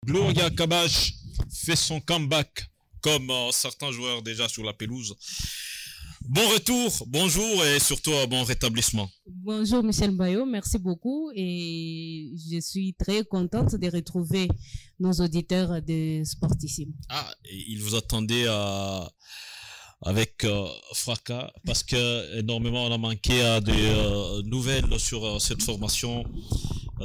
Gloria Kabash fait son comeback comme certains joueurs déjà sur la pelouse. Bon retour, bonjour et surtout un bon rétablissement. Bonjour Michel Bayo, merci beaucoup et je suis très contente de retrouver nos auditeurs de Sportissimo. Ah, il vous attendait avec fracas parce que énormément on a manqué des nouvelles sur cette formation.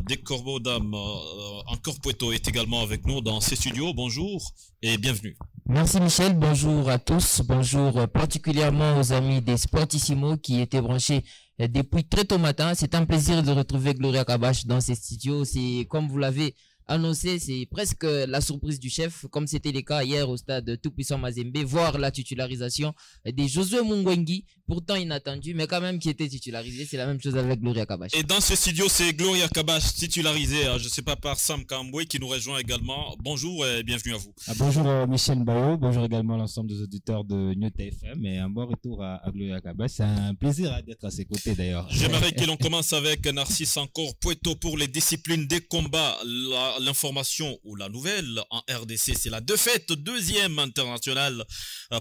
Des Corbeaux d'âme, encore Poeto est également avec nous dans ces studios. Bonjour et bienvenue. Merci Michel, bonjour à tous, bonjour particulièrement aux amis des Sportissimo qui étaient branchés depuis très tôt matin. C'est un plaisir de retrouver Gloria Kabash dans ces studios. C'est comme vous l'avez annoncé, c'est presque la surprise du chef, comme c'était le cas hier au stade Tout-Puissant Mazembe, voir la titularisation de Josué Mungwengi, pourtant inattendu, mais quand même qui était titularisé. C'est la même chose avec Gloria Kabash. Et dans ce studio, c'est Gloria Kabash titularisée, je ne sais pas, par Sam Kamboué qui nous rejoint également. Bonjour et bienvenue à vous. Bonjour Michel Bayo, bonjour également l'ensemble des auditeurs de New TFM et un bon retour à Gloria Kabash. C'est un plaisir d'être à ses côtés d'ailleurs. J'aimerais que l'on commence avec Narcisse encore Poeto pour les disciplines des combats. L'information ou la nouvelle en RDC, c'est la défaite deuxième internationale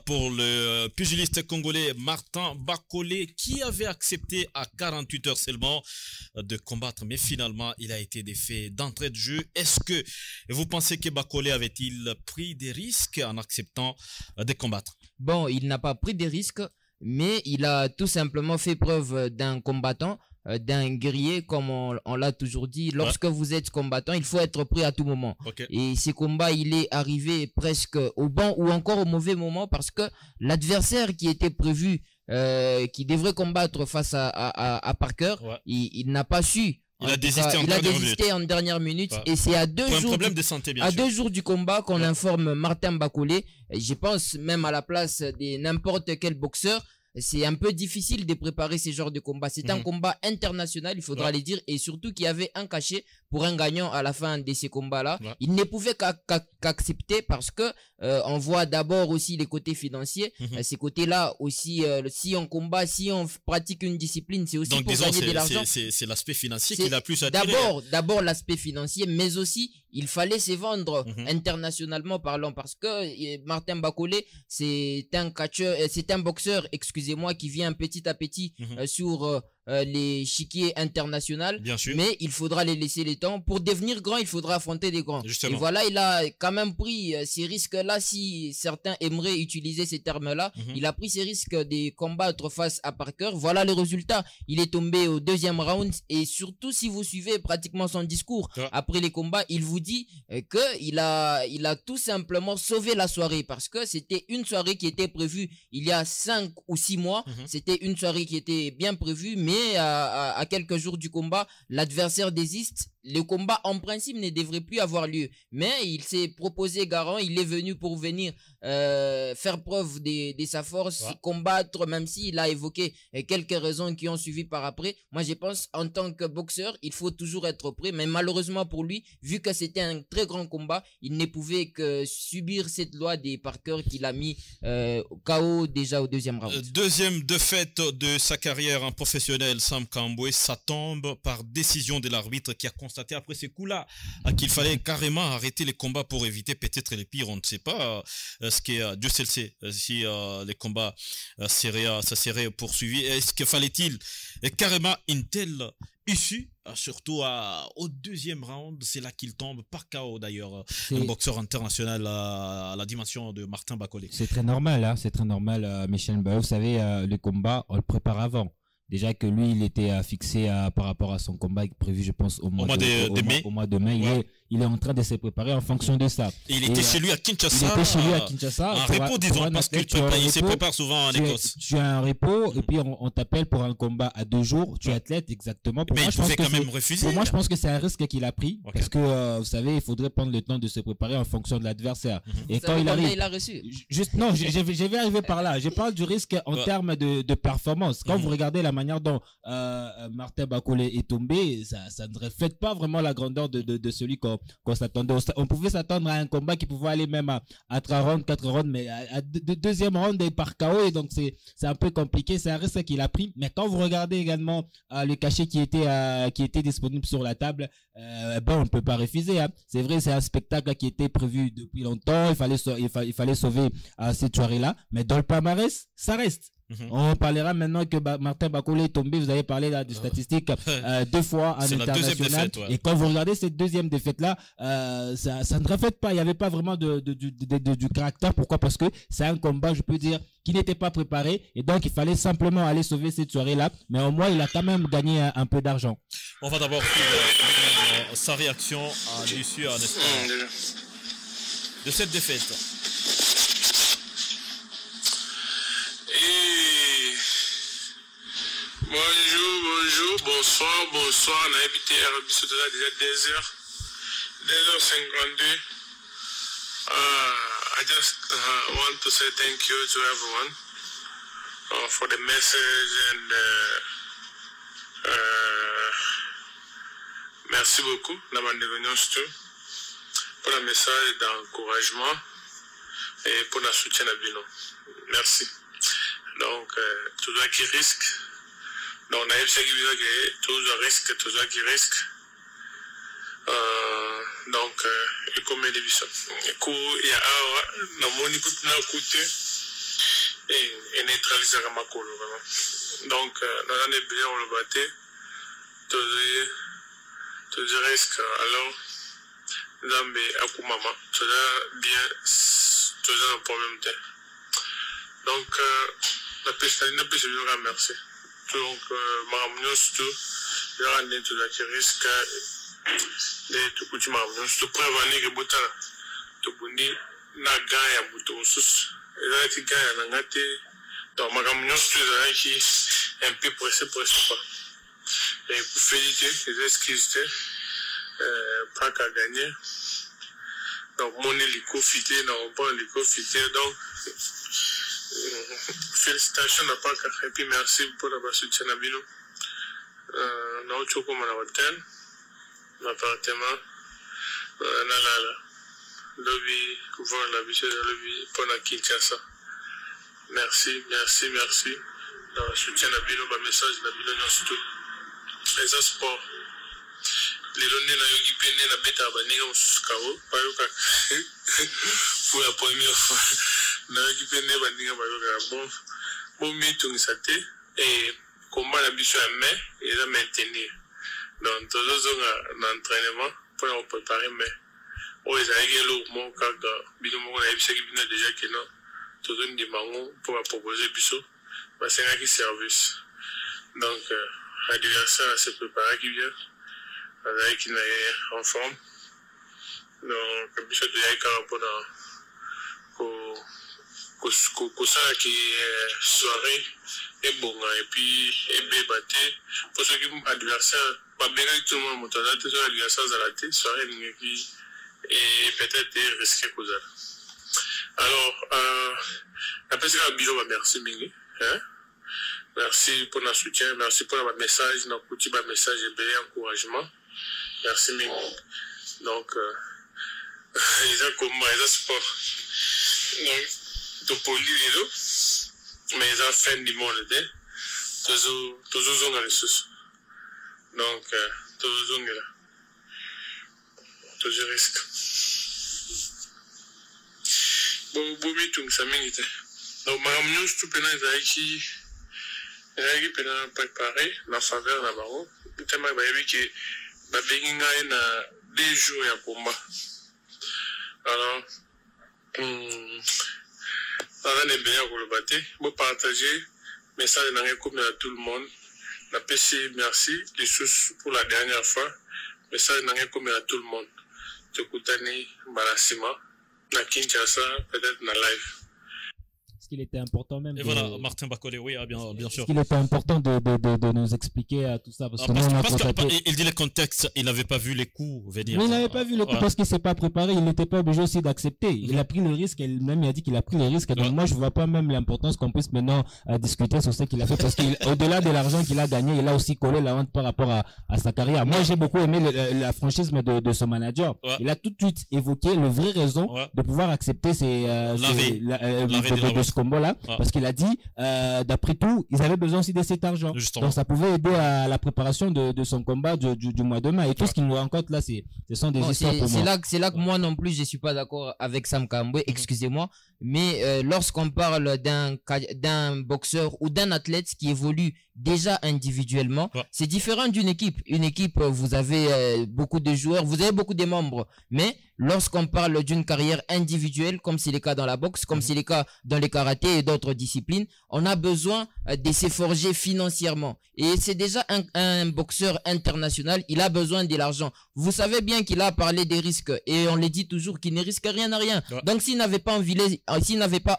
pour le pugiliste congolais Martin Bakolé qui avait accepté à 48 heures seulement de combattre, mais finalement il a été défait d'entrée de jeu. Est-ce que vous pensez que Bakolé avait-il pris des risques en acceptant de combattre? Bon, il n'a pas pris des risques, mais il a tout simplement fait preuve d'un combattant, d'un guerrier, comme on l'a toujours dit. Lorsque vous êtes combattant, il faut être prêt à tout moment. Okay. Et ces combats, il est arrivé presque au bon ou encore au mauvais moment parce que l'adversaire qui était prévu, qui devrait combattre face à Parker, il n'a pas su. Il a désisté en dernière minute et c'est à deux jours du combat qu'on informe Martin Bakolé. Je pense même à la place de n'importe quel boxeur. C'est un peu difficile de préparer ce genre de combat. C'est un combat international, il faudra le dire, et surtout qu'il y avait un cachet pour un gagnant à la fin de ces combats-là. Il ne pouvait qu'accepter parce que on voit d'abord aussi les côtés financiers. Ces côtés-là aussi, si on combat, si on pratique une discipline, c'est aussi donc, pour gagner de l'argent. C'est l'aspect financier qui l'a plus attiré. D'abord l'aspect financier, mais aussi il fallait se vendre internationalement parlant parce que Martin Bakolé, c'est un catcheur, c'est un boxeur, excusez-moi, qui vient petit à petit sur l'échiquier international. Bien sûr. Mais il faudra les laisser les temps. Pour devenir grand, il faudra affronter des grands. Justement. Et voilà, il a quand même pris ces risques-là, si certains aimeraient utiliser ces termes-là. Il a pris ces risques de combattre face à Parker. Voilà le résultat. Il est tombé au deuxième round. Et surtout, si vous suivez pratiquement son discours après les combats, il vous dit qu'il a tout simplement sauvé la soirée parce que c'était une soirée qui était prévue il y a 5 ou 6 mois. C'était une soirée qui était bien prévue, mais à quelques jours du combat, l'adversaire désiste. Le combat en principe ne devrait plus avoir lieu, mais il s'est proposé garant, il est venu pour venir faire preuve de sa force, combattre, même s'il a évoqué quelques raisons qui ont suivi par après. Moi je pense en tant que boxeur, il faut toujours être prêt, mais malheureusement pour lui, vu que c'était un très grand combat, il ne pouvait que subir cette loi des Parker qu'il a mis KO déjà au deuxième round. Deuxième défaite de sa carrière en professionnel, Sam Kamboué, ça tombe par décision de l'arbitre qui a constaté après ces coups-là qu'il fallait carrément arrêter les combats pour éviter peut-être les pires. On ne sait pas ce qui est, Dieu seul sait si les combats ça serait poursuivi. Est-ce que fallait-il carrément une telle issue, surtout au deuxième round? C'est là qu'il tombe par KO d'ailleurs, un boxeur international à la dimension de Martin Bakolé. C'est très normal, hein, c'est très normal, Michel Bayo. Vous savez, le combat, on le prépare avant. Déjà que lui, il était fixé par rapport à son combat prévu, je pense, au mois de mai. Il est en train de se préparer en fonction de ça. Et il était chez lui à Kinshasa. Il était chez lui à Kinshasa. En repos, disons, parce qu'il se prépare souvent en Écosse. Tu as un repos, et puis on t'appelle pour un combat à 2 jours. Tu es athlète, exactement. Mais il pouvait quand même refuser. Pour moi, je pense que c'est un risque qu'il a pris. Parce que, vous savez, il faudrait prendre le temps de se préparer en fonction de l'adversaire. Et quand il arrive. Il a reçu. Non, je vais arriver par là. Je parle du risque en termes de performance. Quand vous regardez la manière dont Martin Bakolé est tombé, ça ne reflète pas vraiment la grandeur de celui qu'on qu'on s'attendait. On pouvait s'attendre à un combat qui pouvait aller même à 3 rounds, 4 rounds, mais à deuxième round par KO, et donc c'est un peu compliqué. C'est un risque qu'il a pris. Mais quand vous regardez également le cachet qui était disponible sur la table, on ne peut pas refuser. Hein. C'est vrai, c'est un spectacle qui était prévu depuis longtemps. Il fallait sauver cette soirée-là. Mais dans le palmarès, ça reste. On parlera maintenant que Martin Bakole est tombé. Vous avez parlé des statistiques 2 fois en international. Défaite, ouais. Et quand vous regardez cette deuxième défaite-là, ça ne reflète pas. Il n'y avait pas vraiment du caractère. Pourquoi? Parce que c'est un combat, je peux dire, qui n'était pas préparé. Et donc, il fallait simplement aller sauver cette soirée-là. Mais au moins, il a quand même gagné un peu d'argent. On va d'abord suivre sa réaction à l'issue de cette défaite. Bonjour, bonsoir. On a habité à Arabie Saoudite déjà 2h52. I just want to say thank you to everyone for the message and merci beaucoup, la bande de pour le message d'encouragement et pour le soutien à Bino. Merci. Donc, tout ce qui risque. Donc, on a eu ce qui risque, tout le risque, tout ce qui risque. Donc, il comme des visions. Il y a un moni qui n'a coûté et neutraliser ma colo. Donc, nous avons bien on le battait. Tout le risque. Alors, nous avons Akumama. Tout le bien, tout le problème. Donc, la piste, je vous remercie. Donc, Maramounos, il y a un étude qui risque de tout petit Maramounos, de prévenir que Boutana, tout Bundi, n'a gagné à Boutousus, et là, il gagne à Nangate, donc Maramounos, qui est un peu pressé pas. Et pour féliciter, les excuses, pas qu'à gagner. Donc, mon hélico fité, non, pas hélico fité, donc, félicitations à Paka et puis merci pour la soutien à Bino. Nous avons comme un hôtel, un appartement, lobby, voir la vie de lobby pour la Kinshasa. Merci. Dans le soutien à Bino, le message de Bino, surtout les sports. Les données na yogi pene na beta baninga musukawo bayoka pour la première fois na yogi pene baninga bayoka bon mitungisa te et combat la biso à main et la maintenir donc toujours dans entraînement pour la préparer mais o ezalaki lo mo kaka bino moko na yebisaki bino déjà que non toujours ndi mango pour la proposer biso basengaki service donc l'adversaire se prépare qui vient avec une en forme. Donc, je suis déjà pour ça qui est soirée et bon, et puis et bébaté. Pour ceux qui sont adversaires, pas bien tout le monde, tout le adversaire à la tête, soirée qui et peut-être risqué pour ça. Alors, la personne à Bilo, merci Mingi. Merci pour notre soutien, merci pour le message, notre petit message et bel encouragement. Merci Mingo. Donc, ils ont comment, ils ont sport. Donc, tout pour l'île, mais ils ont fait du monde, toujours dans les sous. Donc, toujours là. Toujours risque. Bon, tout ça m'inquiète. Donc, madame, nous, tout pendant les pendant préparer la faveur là-bas. Tellement que la béguinga est à 2 jours à combat. Alors, on a bien pour le battre. Vous partagez, message n'a rien commis à tout le monde. La PC, merci. Les choses pour la dernière fois. Message n'a rien commis à tout le monde. Te Koutani, Balassima, na Kinshasa, peut-être na live. qu'il était important même. Et voilà, Martin Bacolé, oui, bien sûr. Est-ce qu'il était important de nous expliquer tout ça parce il dit le contexte, il n'avait pas vu les coups venir. Mais il n'avait pas vu les coups parce qu'il ne s'est pas préparé, il n'était pas obligé aussi d'accepter. Il a pris le risque, même il a dit qu'il a pris le risque. Donc moi, je ne vois pas même l'importance qu'on puisse maintenant discuter sur ce qu'il a fait parce qu'au-delà de l'argent qu'il a gagné, il a aussi collé la honte par rapport à sa carrière. Moi, j'ai beaucoup aimé la franchise de ce manager. Il a tout de suite évoqué le vrai raison de pouvoir accepter de ce combat-là parce qu'il a dit, d'après tout, ils avaient besoin aussi de cet argent. Justement. Donc ça pouvait aider à la préparation de son combat du mois de mai. Et tout ce qu'il nous raconte là, ce sont des histoires pour moi. C'est là que moi non plus, je suis pas d'accord avec Sam Kambwe, excusez-moi. Mais lorsqu'on parle d'un boxeur ou d'un athlète qui évolue déjà individuellement, c'est différent d'une équipe. Une équipe, vous avez beaucoup de joueurs, vous avez beaucoup de membres. Mais lorsqu'on parle d'une carrière individuelle, comme c'est le cas dans la boxe, comme c'est le cas dans les karatés et d'autres disciplines, on a besoin de se forger financièrement. Et c'est déjà un boxeur international, il a besoin de l'argent. Vous savez bien qu'il a parlé des risques et on le dit toujours qu'il ne risque rien à rien. Donc s'il n'avait pas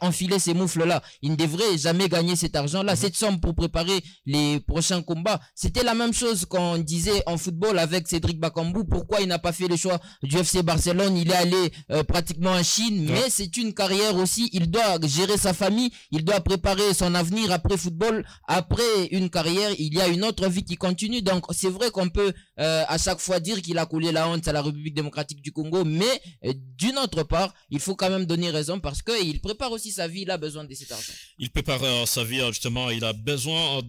enfilé ces moufles-là, il ne devrait jamais gagner cet argent-là, cette somme pour préparer les prochains combats. C'était la même chose qu'on disait en football avec Cédric Bakambu. Pourquoi il n'a pas fait le choix du FC Barcelone? Il est allé pratiquement en Chine, mais c'est une carrière aussi. Il doit gérer sa famille, il doit préparer son avenir après football. Après une carrière, il y a une autre vie qui continue. Donc c'est vrai qu'on peut à chaque fois dire qu'il a coulé la honte à la République démocratique du Congo, mais d'une autre part, il faut quand même donner raison parce qu'il prépare aussi sa vie, il a besoin de cet argent. Il prépare sa vie, justement, il a besoin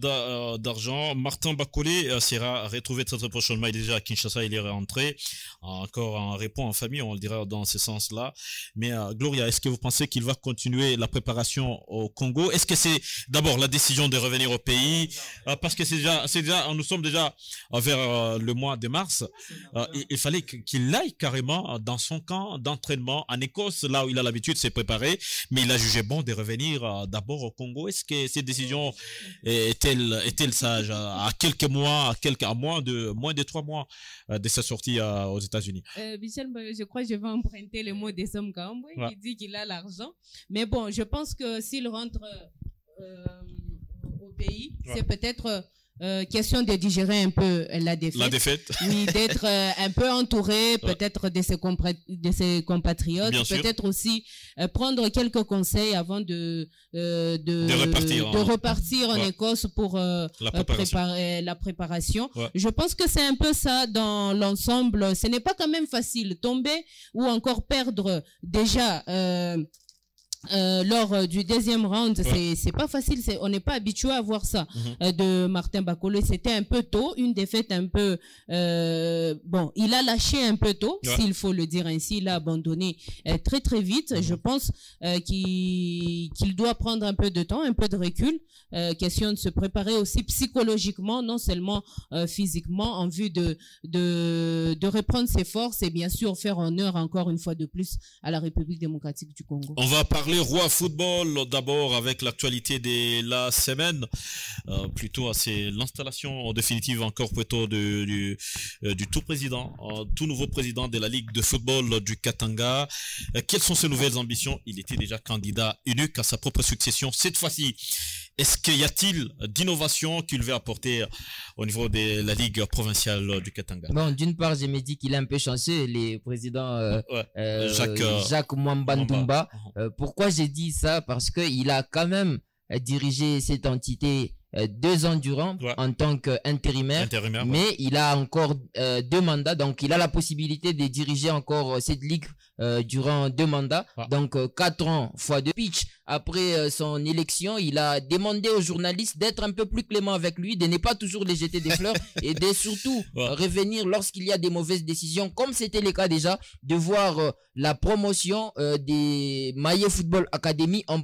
d'argent. Martin Bacolé sera retrouvé très prochainement. Il est déjà à Kinshasa, il est rentré. Encore en répond en famille, on le dira dans ce sens-là. Mais Gloria, est-ce que vous pensez qu'il va continuer la préparation au Congo? Est-ce que c'est d'abord la décision de revenir au pays? Parce que c'est déjà, nous sommes déjà vers le mois de mars. Il fallait qu'il aille carrément dans son camp d'entraînement en Écosse, là où il a l'habitude de se préparer. Mais il a jugé bon de revenir d'abord au Congo. Est-ce que cette décision est-elle sage à quelques mois, à moins de 3 mois de sa sortie aux États-Unis? Michel, je crois que je vais emprunter le mot de Sam Kambwe qui dit qu'il a l'argent. Mais bon, je pense que s'il rentre au pays, c'est peut-être question de digérer un peu la défaite. Oui, d'être un peu entouré peut-être de ses compatriotes, peut-être aussi prendre quelques conseils avant de repartir en Écosse pour préparer la préparation. Je pense que c'est un peu ça dans l'ensemble. Ce n'est pas quand même facile tomber ou encore perdre déjà lors du deuxième round, c'est pas facile, on n'est pas habitué à voir ça de Martin Bacolé. C'était un peu tôt, une défaite un peu bon, il a lâché un peu tôt, s'il faut le dire ainsi, il a abandonné très très vite. Je pense qu'il doit prendre un peu de temps, un peu de recul, question de se préparer aussi psychologiquement, non seulement physiquement, en vue de reprendre ses forces et bien sûr faire honneur encore une fois de plus à la République démocratique du Congo. On va parler roi football d'abord avec l'actualité de la semaine, plutôt c'est l'installation définitive encore plutôt du tout nouveau président de la Ligue de football du Katanga. Quelles sont ses nouvelles ambitions? Il était déjà candidat unique à sa propre succession. Cette fois-ci, est-ce qu'il y a-t-il d'innovation qu'il veut apporter au niveau de la Ligue provinciale du Katanga? Bon, d'une part, je me dis qu'il est un peu chanceux, le président Jacques Mwamba Ndoumba. Pourquoi j'ai dit ça? Parce qu'il a quand même dirigé cette entité 2 ans durant en tant qu'intérimaire, mais il a encore 2 mandats, donc il a la possibilité de diriger encore cette ligue durant 2 mandats, donc 4 ans fois 2 pitch. Après son élection, il a demandé aux journalistes d'être un peu plus clément avec lui, de ne pas toujours les jeter des fleurs et de surtout revenir lorsqu'il y a des mauvaises décisions, comme c'était le cas déjà, de voir la promotion des Maillé Football Academy en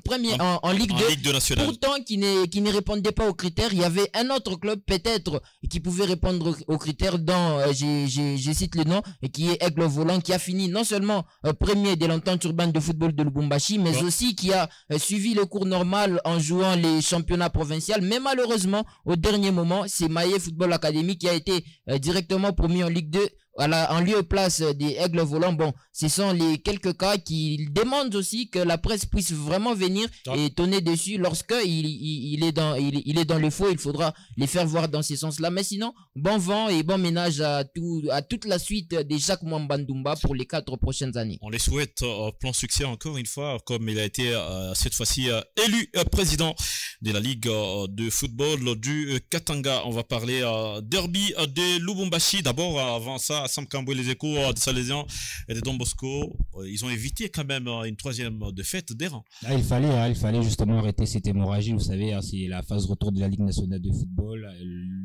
Ligue 2, nationale. Pourtant qui ne répondait pas aux critères. Il y avait un autre club peut-être qui pouvait répondre aux critères dont je cite le nom, et qui est Aigle Volant, qui a fini non seulement premier de l'entente urbaine de football de Lubumbashi, mais aussi qui a suivi le cours normal en jouant les championnats provinciaux. Mais malheureusement, au dernier moment, c'est Maillé Football Academy qui a été directement promu en Ligue 2 en lieu et place des Aigles Volants. Bon, ce sont les quelques cas qui demandent aussi que la presse puisse vraiment venir et tonner dessus lorsque il est dans le faux. Il faudra les faire voir dans ce sens-là. Mais sinon, bon vent et bon ménage à toute la suite des Jacques Mwambandumba pour les 4 prochaines années. On les souhaite plein succès encore une fois, comme il a été cette fois-ci élu président de la Ligue de football du Katanga. On va parler derby de Lubumbashi. D'abord, avant ça, Sam Kambwe, les Échos de Salésiens et de Don Bosco, ils ont évité quand même une 3e défaite des rangs. Il fallait justement arrêter cette hémorragie. Vous savez, c'est la phase retour de la Ligue nationale de football.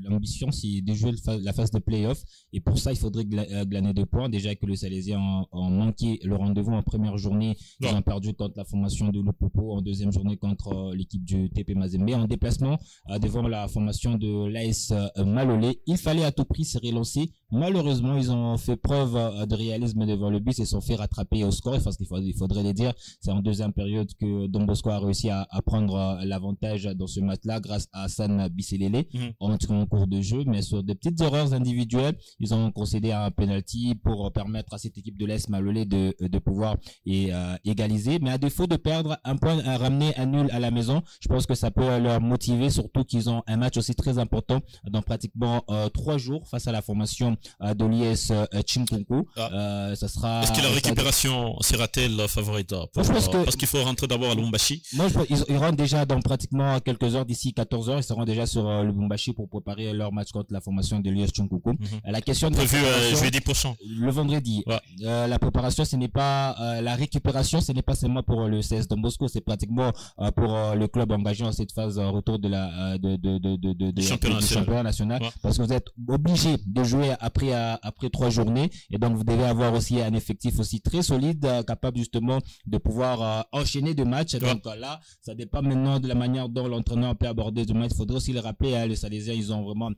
L'ambition, c'est de jouer la phase de play-off. Et pour ça, il faudrait glaner 2 points. Déjà que le Salésien ont manqué le rendez-vous en première journée. Ils ont perdu contre la formation de Lupopo, en deuxième journée contre l'équipe du TP Mazembe. En déplacement, devant la formation de l'AS Malolé, il fallait à tout prix se relancer. Malheureusement, ils ont fait preuve de réalisme devant le but et se sont fait rattraper au score. Parce qu'il faudrait le dire, c'est en deuxième période que Don Bosco a réussi à prendre l'avantage dans ce match-là grâce à Hassan Bisselele en cours de jeu. Mais sur des petites erreurs individuelles, ils ont concédé un penalty pour permettre à cette équipe de l'AS Malolé de pouvoir égaliser. Mais à défaut de perdre un point, à ramener un nul à la maison, je pense que ça peut leur motiver, surtout qu'ils ont un match aussi très important dans pratiquement 3 jours face à la formation de l'IS Chinkunku. Ça sera. Est-ce que la récupération sera-t-elle favorite parce qu'il faut rentrer d'abord à Lubumbashi? Moi, je pense qu'ils rentrent déjà dans pratiquement quelques heures, d'ici 14 heures, ils seront déjà sur Lubumbashi pour préparer leur match contre la formation de l'IS Chinkunku. La question de prévu jeudi prochain. Le vendredi. Ouais. La préparation, ce n'est pas la récupération, ce n'est pas seulement pour le CS Don Bosco, c'est pratiquement pour le club engagé en cette phase retour de la du championnat national, ouais. Parce que vous êtes obligé de jouer après 3 journées et donc vous devez avoir aussi un effectif aussi très solide, capable justement de pouvoir enchaîner de matchs. Ouais. Donc là, ça dépend maintenant de la manière dont l'entraîneur peut aborder ce match. Il faudrait aussi le rappeler, les Salésiens, ils ont vraiment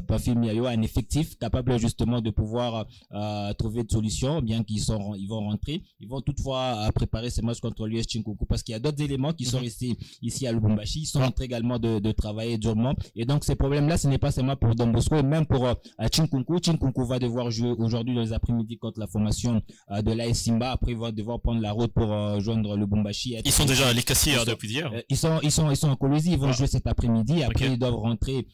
Bafil Miayo, un effectif capable justement de pouvoir trouver de solutions, bien qu'ils vont rentrer. Ils vont toutefois préparer ces matchs contre l'US Chinkunku parce qu'il y a d'autres éléments qui sont restés ici à Lubumbashi. Ils sont en train également de travailler durement. Et donc ces problèmes-là, ce n'est pas seulement pour Don Bosco, et même pour Chinkunku. Chinkunku va devoir jouer aujourd'hui dans les après-midi contre la formation de l'AS Simba. Après, ils vont devoir prendre la route pour joindre Lubumbashi. Ils sont déjà à l'Ikassi depuis hier. Ils sont en Colosie. Ils vont jouer cet après-midi. Après, ils doivent rentrer,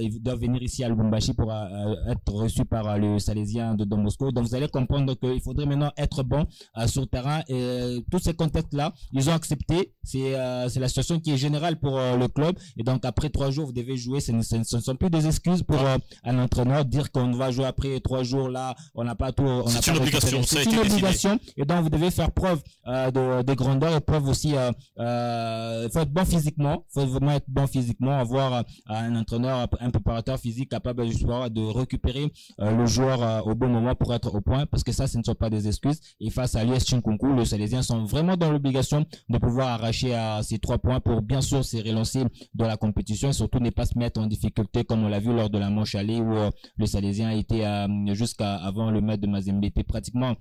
ils doivent venir ici à Lubumbashi pour être reçus par le Salésien de Don Bosco. Donc vous allez comprendre qu'il faudrait maintenant être bon sur le terrain. Et tous ces contextes-là, ils ont accepté. C'est la situation qui est générale pour le club. Et donc après 3 jours, vous devez jouer. Ce ne sont plus des excuses pour un entraîneur dire qu'on va jouer après 3 jours. Là, on n'a pas tout. C'est une obligation. C'est une obligation. Et donc vous devez faire preuve de grandeur et preuve aussi. Faut être bon physiquement. Faut vraiment être bon physiquement. Avoir un entraîneur, un préparateur physique capable justement de récupérer le joueur au bon moment pour être au point. Parce que ça, ce ne sont pas des excuses. Et face à l'US Chinkunku, les Salésiens sont vraiment dans l'obligation de pouvoir arracher ces 3 points pour bien sûr se relancer dans la compétition et surtout ne pas se mettre en difficulté comme on l'a vu lors de la manche allée où le Salésien était jusqu'à avant le match de Mazembe était pratiquement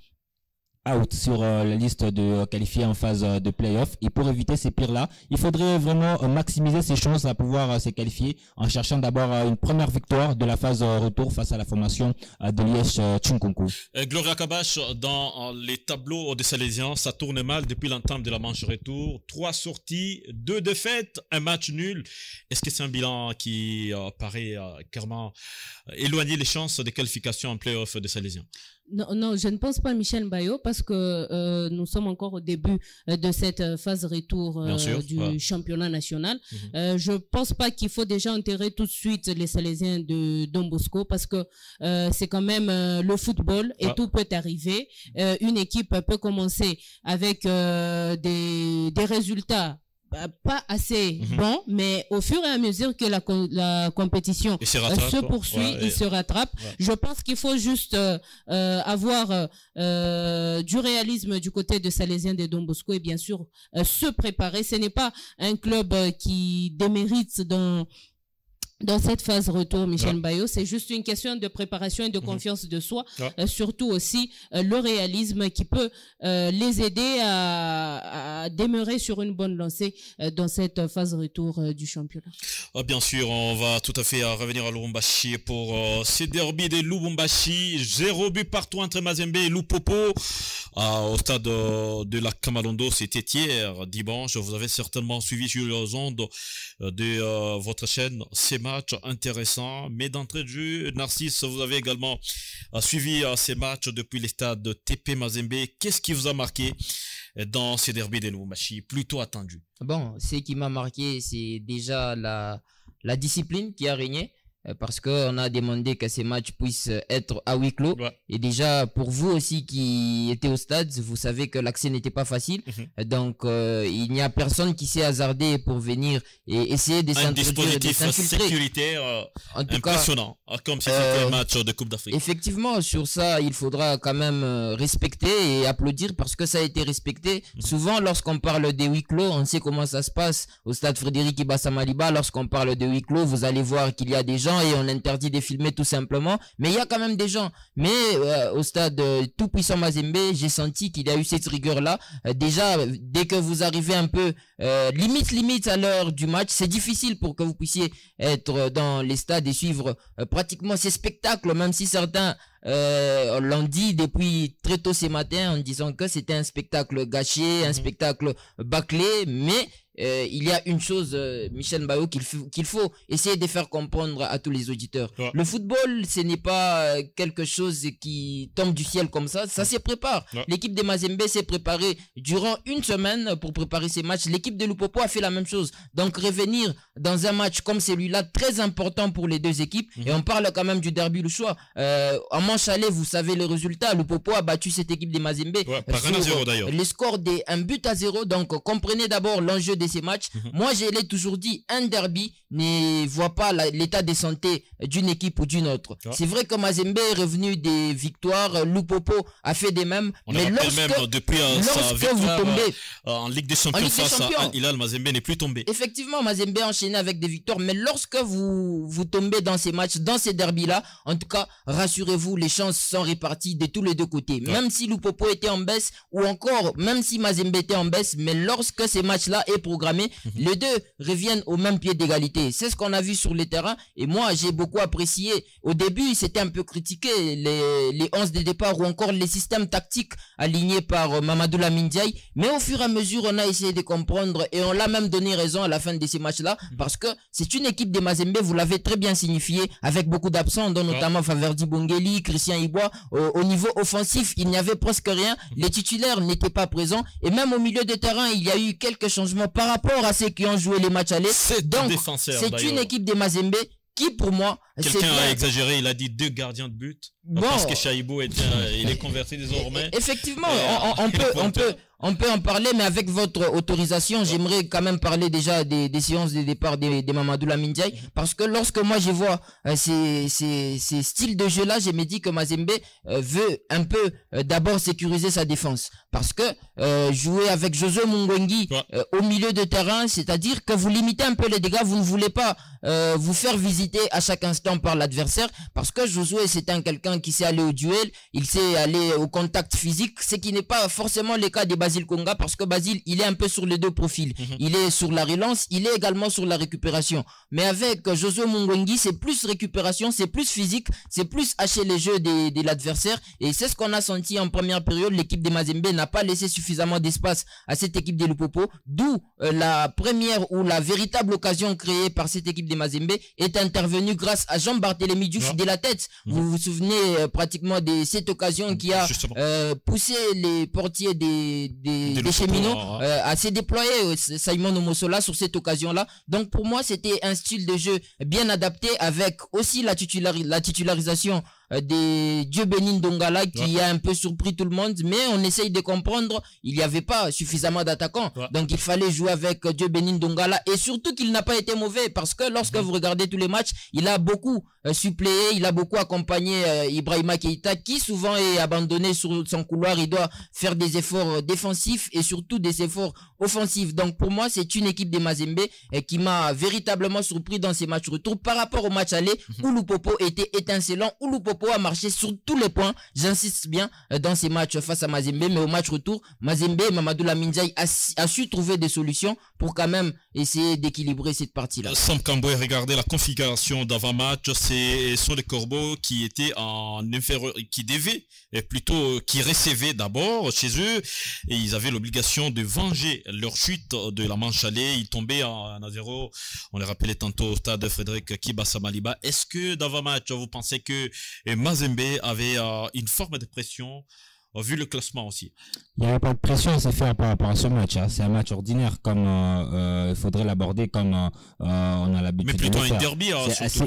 out sur la liste de qualifiés en phase de play-off. Et pour éviter ces pires-là, il faudrait vraiment maximiser ses chances à pouvoir se qualifier en cherchant d'abord une première victoire de la phase retour face à la formation de l'IS Chinkunku. Gloria Kabash, dans les tableaux des Salésiens, ça tourne mal depuis l'entame de la manche retour. 3 sorties, 2 défaites, un match nul. Est-ce que c'est un bilan qui paraît clairement éloigner les chances de qualification en play-off des Salésiens? Non, je ne pense pas, Michel Bayo, parce que nous sommes encore au début de cette phase retour du championnat national. Je pense pas qu'il faut déjà enterrer tout de suite les Salésiens de Don Bosco, parce que c'est quand même le football et tout peut arriver. Une équipe peut commencer avec des résultats pas assez bon, mais au fur et à mesure que la compétition se poursuit, il se rattrape. Je pense qu'il faut juste avoir du réalisme du côté de Salésien de Don Bosco et bien sûr se préparer. Ce n'est pas un club qui démérite dans cette phase retour, Michel Bayo, c'est juste une question de préparation et de confiance de soi, surtout aussi le réalisme qui peut les aider à demeurer sur une bonne lancée dans cette phase retour du championnat. Bien sûr, on va tout à fait revenir à Lubumbashi pour ces derbies de Lubumbashi. 0 but partout entre Mazembe et Lupopo au stade de la Kamalondo. C'était hier, dimanche. Vous avez certainement suivi sur les ondes de votre chaîne ces matchs intéressants, mais d'entrée de jeu, Narcisse, vous avez également suivi ces matchs depuis les stades de TP Mazembe. Qu'est-ce qui vous a marqué dans ces derbies de Lubumbashi, plutôt attendu? Bon, ce qui m'a marqué, c'est déjà la discipline qui a régné. Parce qu'on a demandé que ces matchs puissent être à huis clos. Et déjà, pour vous aussi qui étiez au stade, vous savez que l'accès n'était pas facile. Donc, il n'y a personne qui s'est hasardé pour venir et essayer de s'infiltrer. Un dispositif sécuritaire impressionnant, comme si c'était un match de Coupe d'Afrique. Effectivement, sur ça, il faudra quand même respecter et applaudir parce que ça a été respecté. Souvent, lorsqu'on parle de huis clos, on sait comment ça se passe au stade Frédéric Ibassa Maliba. Lorsqu'on parle de huis clos, vous allez voir qu'il y a des gens et on interdit de filmer tout simplement, mais il y a quand même des gens. Mais au stade tout puissant Mazembe, j'ai senti qu'il y a eu cette rigueur là. Déjà, dès que vous arrivez un peu limite à l'heure du match, c'est difficile pour que vous puissiez être dans les stades et suivre pratiquement ces spectacles, même si certains l'ont dit depuis très tôt ce matin en disant que c'était un spectacle gâché, un spectacle bâclé, mais il y a une chose, Michel Bayo, qu'il faut essayer de faire comprendre à tous les auditeurs. Le football, ce n'est pas quelque chose qui tombe du ciel comme ça se prépare. L'équipe de Mazembe s'est préparée durant une semaine pour préparer ces matchs. L'équipe de Lupopo a fait la même chose. Donc revenir dans un match comme celui-là, très important pour les deux équipes, et on parle quand même du derby Louchois. En manche aller, vous savez le résultat, Lupopo a battu cette équipe de Mazembe par 1-0 d'ailleurs. Le score des 1-0, donc comprenez d'abord l'enjeu de ces matchs. Moi, je l'ai toujours dit, un derby ne voit pas l'état de santé d'une équipe ou d'une autre. C'est vrai que Mazembe est revenu des victoires, Lupopo a fait des mêmes, mais lorsque depuis sa victoire vous tombez en Ligue des Champions face à Hilal, Mazembe n'est plus tombé. Effectivement, Mazembe a enchaîné avec des victoires, mais lorsque vous tombez dans ces matchs, dans ces derbys-là, en tout cas, rassurez-vous, les chances sont réparties de tous les deux côtés. Même si Lupopo était en baisse, ou encore, même si Mazembe était en baisse, mais lorsque ces matchs-là est programmé, les deux reviennent au même pied d'égalité. C'est ce qu'on a vu sur le terrain, et moi, j'ai beaucoup apprécié. Au début, c'était un peu critiqué, les 11 de départ, ou encore les systèmes tactiques alignés par Mamadou Lamine Ndiaye, mais au fur et à mesure, on a essayé de comprendre, et on l'a même donné raison à la fin de ces matchs-là, parce que c'est une équipe de Mazembe, vous l'avez très bien signifié, avec beaucoup d'absents, dont notamment Faverdi Bongeli, Christian Ibois. Au niveau offensif, il n'y avait presque rien, les titulaires n'étaient pas présents, et même au milieu de terrain, il y a eu quelques changements par rapport à ceux qui ont joué les matchs allés. Donc, c'est une équipe de Mazembe qui, pour moi, quelqu'un a exagéré, il a dit 2 gardiens de but. Parce que Chaïbou il est converti désormais. Effectivement, on peut en parler, mais avec votre autorisation, j'aimerais quand même parler déjà des séances de départ de Mamadou Lamine Ndiaye, parce que lorsque moi je vois ces styles de jeu là, je me dis que Mazembe veut un peu d'abord sécuriser sa défense, parce que jouer avec Josué Mungwengi au milieu de terrain, c'est-à-dire que vous limitez un peu les dégâts, vous ne voulez pas vous faire visiter à chaque instant par l'adversaire, parce que Josué c'est quelqu'un qui sait aller au duel, il sait aller au contact physique, ce qui n'est pas forcément le cas de Basile Konga, parce que Basile il est un peu sur les deux profils, il est sur la relance, il est également sur la récupération, mais avec Josué Mungwengi c'est plus récupération, c'est plus physique, c'est plus hacher les jeux de l'adversaire, et c'est ce qu'on a senti en première période. L'équipe de Mazembe n'a pas laissé suffisamment d'espace à cette équipe de Lupopo, d'où la première ou la véritable occasion créée par cette équipe de Mazembe est intervenue grâce à Jean-Barthélemy Diouf de la tête. Vous vous souvenez pratiquement de cette occasion qui a poussé les portiers des cheminots à se déployer, Simon Omosola, sur cette occasion-là. Donc pour moi, c'était un style de jeu bien adapté, avec aussi la titularisation des Dieu béni Ndongala qui a un peu surpris tout le monde, mais on essaye de comprendre, il n'y avait pas suffisamment d'attaquants, donc il fallait jouer avec Dieu béni Ndongala, et surtout qu'il n'a pas été mauvais, parce que lorsque vous regardez tous les matchs, il a beaucoup suppléé, il a beaucoup accompagné Ibrahima Keïta, qui souvent est abandonné sur son couloir. Il doit faire des efforts défensifs et surtout des efforts offensifs. Donc pour moi, c'est une équipe des Mazembe qui m'a véritablement surpris dans ces matchs retour par rapport au match aller où Lupopo était étincelant, où Lupopo a marché sur tous les points. J'insiste bien dans ces matchs face à Mazembe, mais au match retour, Mazembe et Mamadou Lamindiaye a su trouver des solutions pour quand même essayer d'équilibrer cette partie-là. Sam Kamboué, regardez la configuration d'avant-match, ce sont les Corbeaux qui étaient en inférieur, qui devaient, et plutôt qui recevaient d'abord chez eux, et ils avaient l'obligation de venger leur chute de la manche aller. Ils tombaient en 1-0, on les rappelait tantôt au stade Frédéric Kibasa Maliba. Est-ce que d'avant-match, vous pensez que Mazembe avait une forme de pression vu le classement aussi? Il n'y avait pas de pression à se faire par rapport à ce match. Hein. C'est un match ordinaire, comme il faudrait l'aborder comme on a l'habitude de le faire. Mais plutôt un derby.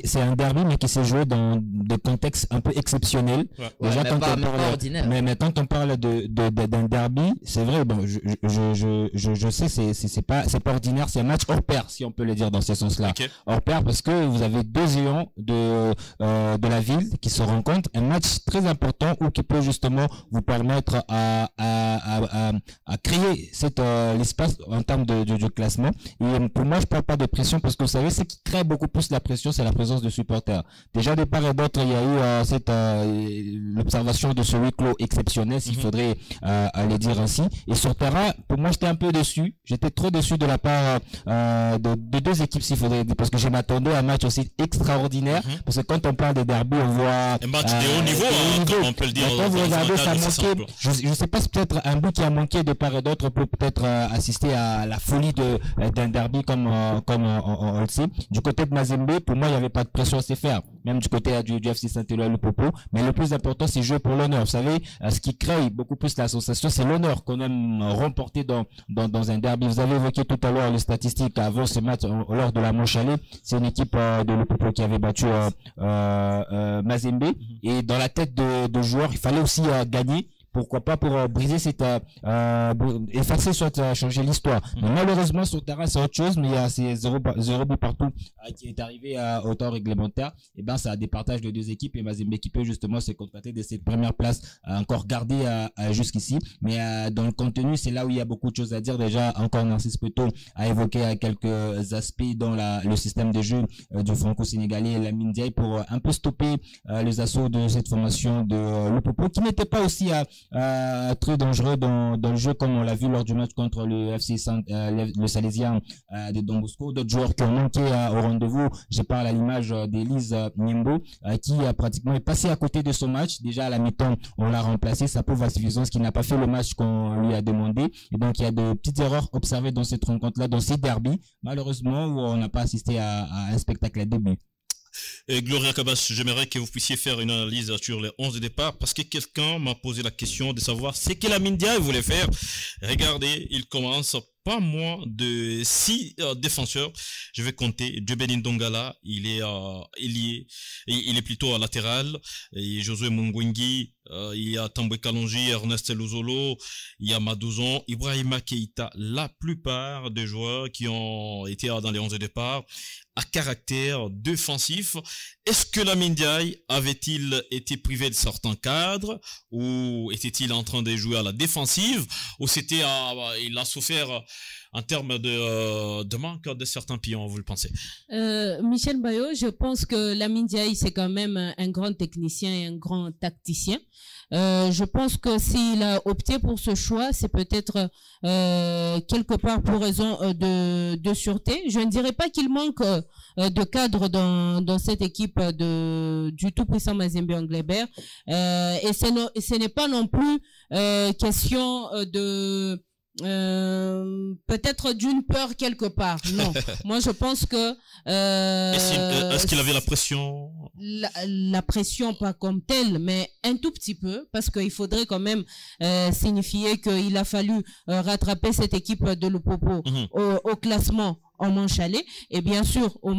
C'est un derby, mais qui s'est joué dans des contextes un peu exceptionnels. Déjà, mais quand on parle d'un derby, c'est vrai. Bon, je sais, c'est pas ordinaire. C'est un match hors pair, si on peut le dire dans ce sens-là. Okay. Hors pair parce que vous avez deux géants de la ville qui se rencontrent. Un match très important où qui peut justement vous permettre à créer l'espace en termes de classement. Et pour moi, je parle pas de pression parce que vous savez, ce qui crée beaucoup plus la pression, c'est la présence de supporters. Déjà, de part et d'autre, il y a eu l'observation de ce huis clos exceptionnel, s'il faudrait le dire ainsi. Et sur terrain, pour moi, j'étais un peu déçu. J'étais trop déçu de la part de deux équipes, s'il faudrait dire, parce que je m'attendais à un match aussi extraordinaire. Parce que quand on parle des derbies, on voit un match de haut niveau, on peut le dire. Quand vous regardez, ça manquait. Je sais pas, c'est peut-être un but qui a manqué de part et d'autre pour peut-être assister à la folie d'un derby comme on le sait. Du côté de Mazembe, pour moi, il n'y avait pas de pression à se faire. Même du côté du FC Saint-Éloi Lupopo. Mais le plus important, c'est jouer pour l'honneur. Vous savez, ce qui crée beaucoup plus la sensation, c'est l'honneur qu'on aime remporter dans un derby. Vous avez évoqué tout à l'heure les statistiques avant ce match lors de la manche aller. C'est une équipe de Lupopo qui avait battu Mazembe. Et dans la tête de joueurs, il fallait aussi gagner. Pourquoi pas pour briser cette effacer soit changer l'histoire. Mais malheureusement sur le terrain c'est autre chose, mais il y a ces 0 but partout qui est arrivé au temps réglementaire. Et ben ça départage les deux équipes et Mazembe qui peut justement se contenter de cette première place encore gardée jusqu'ici. Mais dans le contenu, c'est là où il y a beaucoup de choses à dire. Déjà encore Narcisse Peto a évoqué quelques aspects dans le système de jeu du franco-sénégalais Lamindiaye pour un peu stopper les assauts de cette formation de Lupopo qui n'était pas aussi très dangereux dans le jeu comme on l'a vu lors du match contre le FC le Salésien de Don Bosco. D'autres joueurs qui ont manqué au rendez-vous, je parle à l'image d'Elise Niembo qui pratiquement est passé à côté de son match. Déjà à la mi-temps on l'a remplacé, sa pauvre insuffisance qui n'a pas fait le match qu'on lui a demandé, et donc il y a de petites erreurs observées dans cette rencontre-là, dans ces derbies malheureusement où on n'a pas assisté à un spectacle à début. Et Gloria Cabas, j'aimerais que vous puissiez faire une analyse sur les 11 de départ parce que quelqu'un m'a posé la question de savoir ce que Lamindiaye voulait faire. Regardez, il commence pas moins de 6 défenseurs. Je vais compter. Diobeni Ndongala, il est plutôt à latéral. Et Josué Mungwengi, il y a Tambwe Kalonji, Ernest Luzolo, il y a Madouzon, Ibrahima Keïta. La plupart des joueurs qui ont été dans les 11 de départ à caractère défensif. Est-ce que Lamindiaye avait-il été privé de certains cadres ou était-il en train de jouer à la défensive ou c'était il a souffert en termes de manque de certains pions, vous le pensez? Michel Bayo, je pense que Lamindiaye c'est quand même un grand technicien et un grand tacticien. Je pense que s'il a opté pour ce choix, c'est peut-être quelque part pour raison de sûreté. Je ne dirais pas qu'il manque de cadre dans cette équipe du tout puissant Mazembe Anglebert. Et ce n'est pas non plus question de peut-être d'une peur quelque part. Non, moi je pense que est-ce qu'il avait la pression? La pression pas comme telle, mais un tout petit peu, parce qu'il faudrait quand même signifier qu'il a fallu rattraper cette équipe de Lupopo au classement en manche aller, et bien sûr en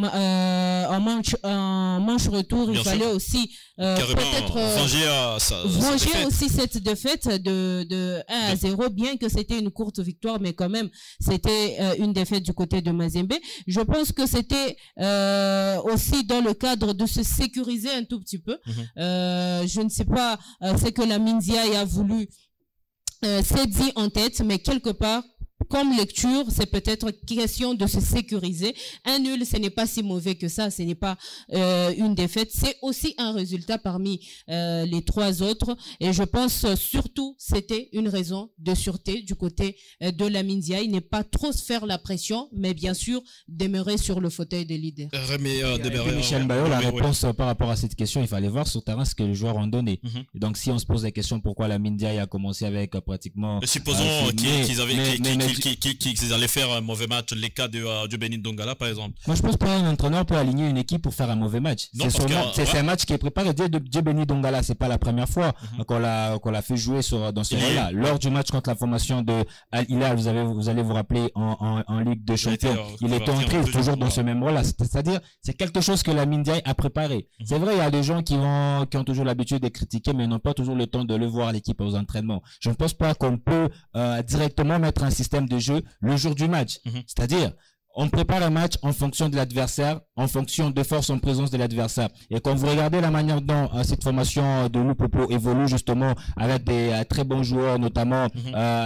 manche retour, il fallait aussi peut-être venger aussi cette défaite de 1-0, bien que c'était une courte victoire, mais quand même c'était une défaite du côté de Mazembe. Je pense que c'était aussi dans le cadre de se sécuriser un tout petit peu. Je ne sais pas ce que la Ndiaye a voulu, c'est dit en tête, mais quelque part, comme lecture, c'est peut-être question de se sécuriser. Un nul, ce n'est pas si mauvais que ça, ce n'est pas une défaite, c'est aussi un résultat parmi les trois autres. Et je pense surtout, c'était une raison de sûreté du côté de la Ndiaye, n'est pas trop se faire la pression, mais bien sûr, demeurer sur le fauteuil des leaders. Michel Bayo, la réponse par rapport à cette question, il fallait voir sur terrain ce que les joueurs ont donné. Et donc, si on se pose la question pourquoi la Ndiaye a commencé avec pratiquement... Supposons qu'ils allaient faire un mauvais match, les cas de Benny Dongala par exemple. Moi je pense pas qu'un entraîneur peut aligner une équipe pour faire un mauvais match. C'est un match qui est préparé. Benny Dongala, c'est pas la première fois qu'on l'a fait jouer dans ce rôle-là. Lors du match contre la formation de Al Hilal, vous allez vous rappeler en Ligue des Champions, il était entré toujours dans ce même rôle-là. C'est-à-dire, c'est quelque chose que la Ndiaye a préparé. C'est vrai, il y a des gens qui ont toujours l'habitude de critiquer, mais n'ont pas toujours le temps de le voir l'équipe aux entraînements. Je ne pense pas qu'on peut directement mettre un système de jeu le jour du match. C'est-à-dire, on prépare un match en fonction de l'adversaire, en fonction de force en présence de l'adversaire. Et quand vous regardez la manière dont cette formation de Lupopo évolue justement avec des très bons joueurs, notamment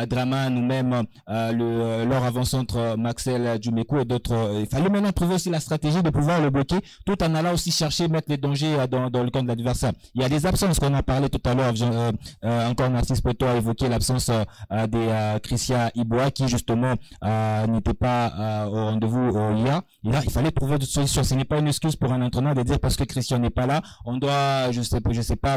Draman ou même leur avant-centre Maxel Djumekou et d'autres, il fallait maintenant trouver aussi la stratégie de pouvoir le bloquer tout en allant aussi chercher mettre les dangers dans le camp de l'adversaire. Il y a des absences qu'on a parlé tout à l'heure. Encore Narcisse Poto a évoqué l'absence des Christian Iboa qui justement n'était pas au rendez-vous hier. Et là, il fallait trouver d'autres solutions. Ce n'est pas une excuse pour un entraîneur de dire parce que Christian n'est pas là, on doit, je sais pas,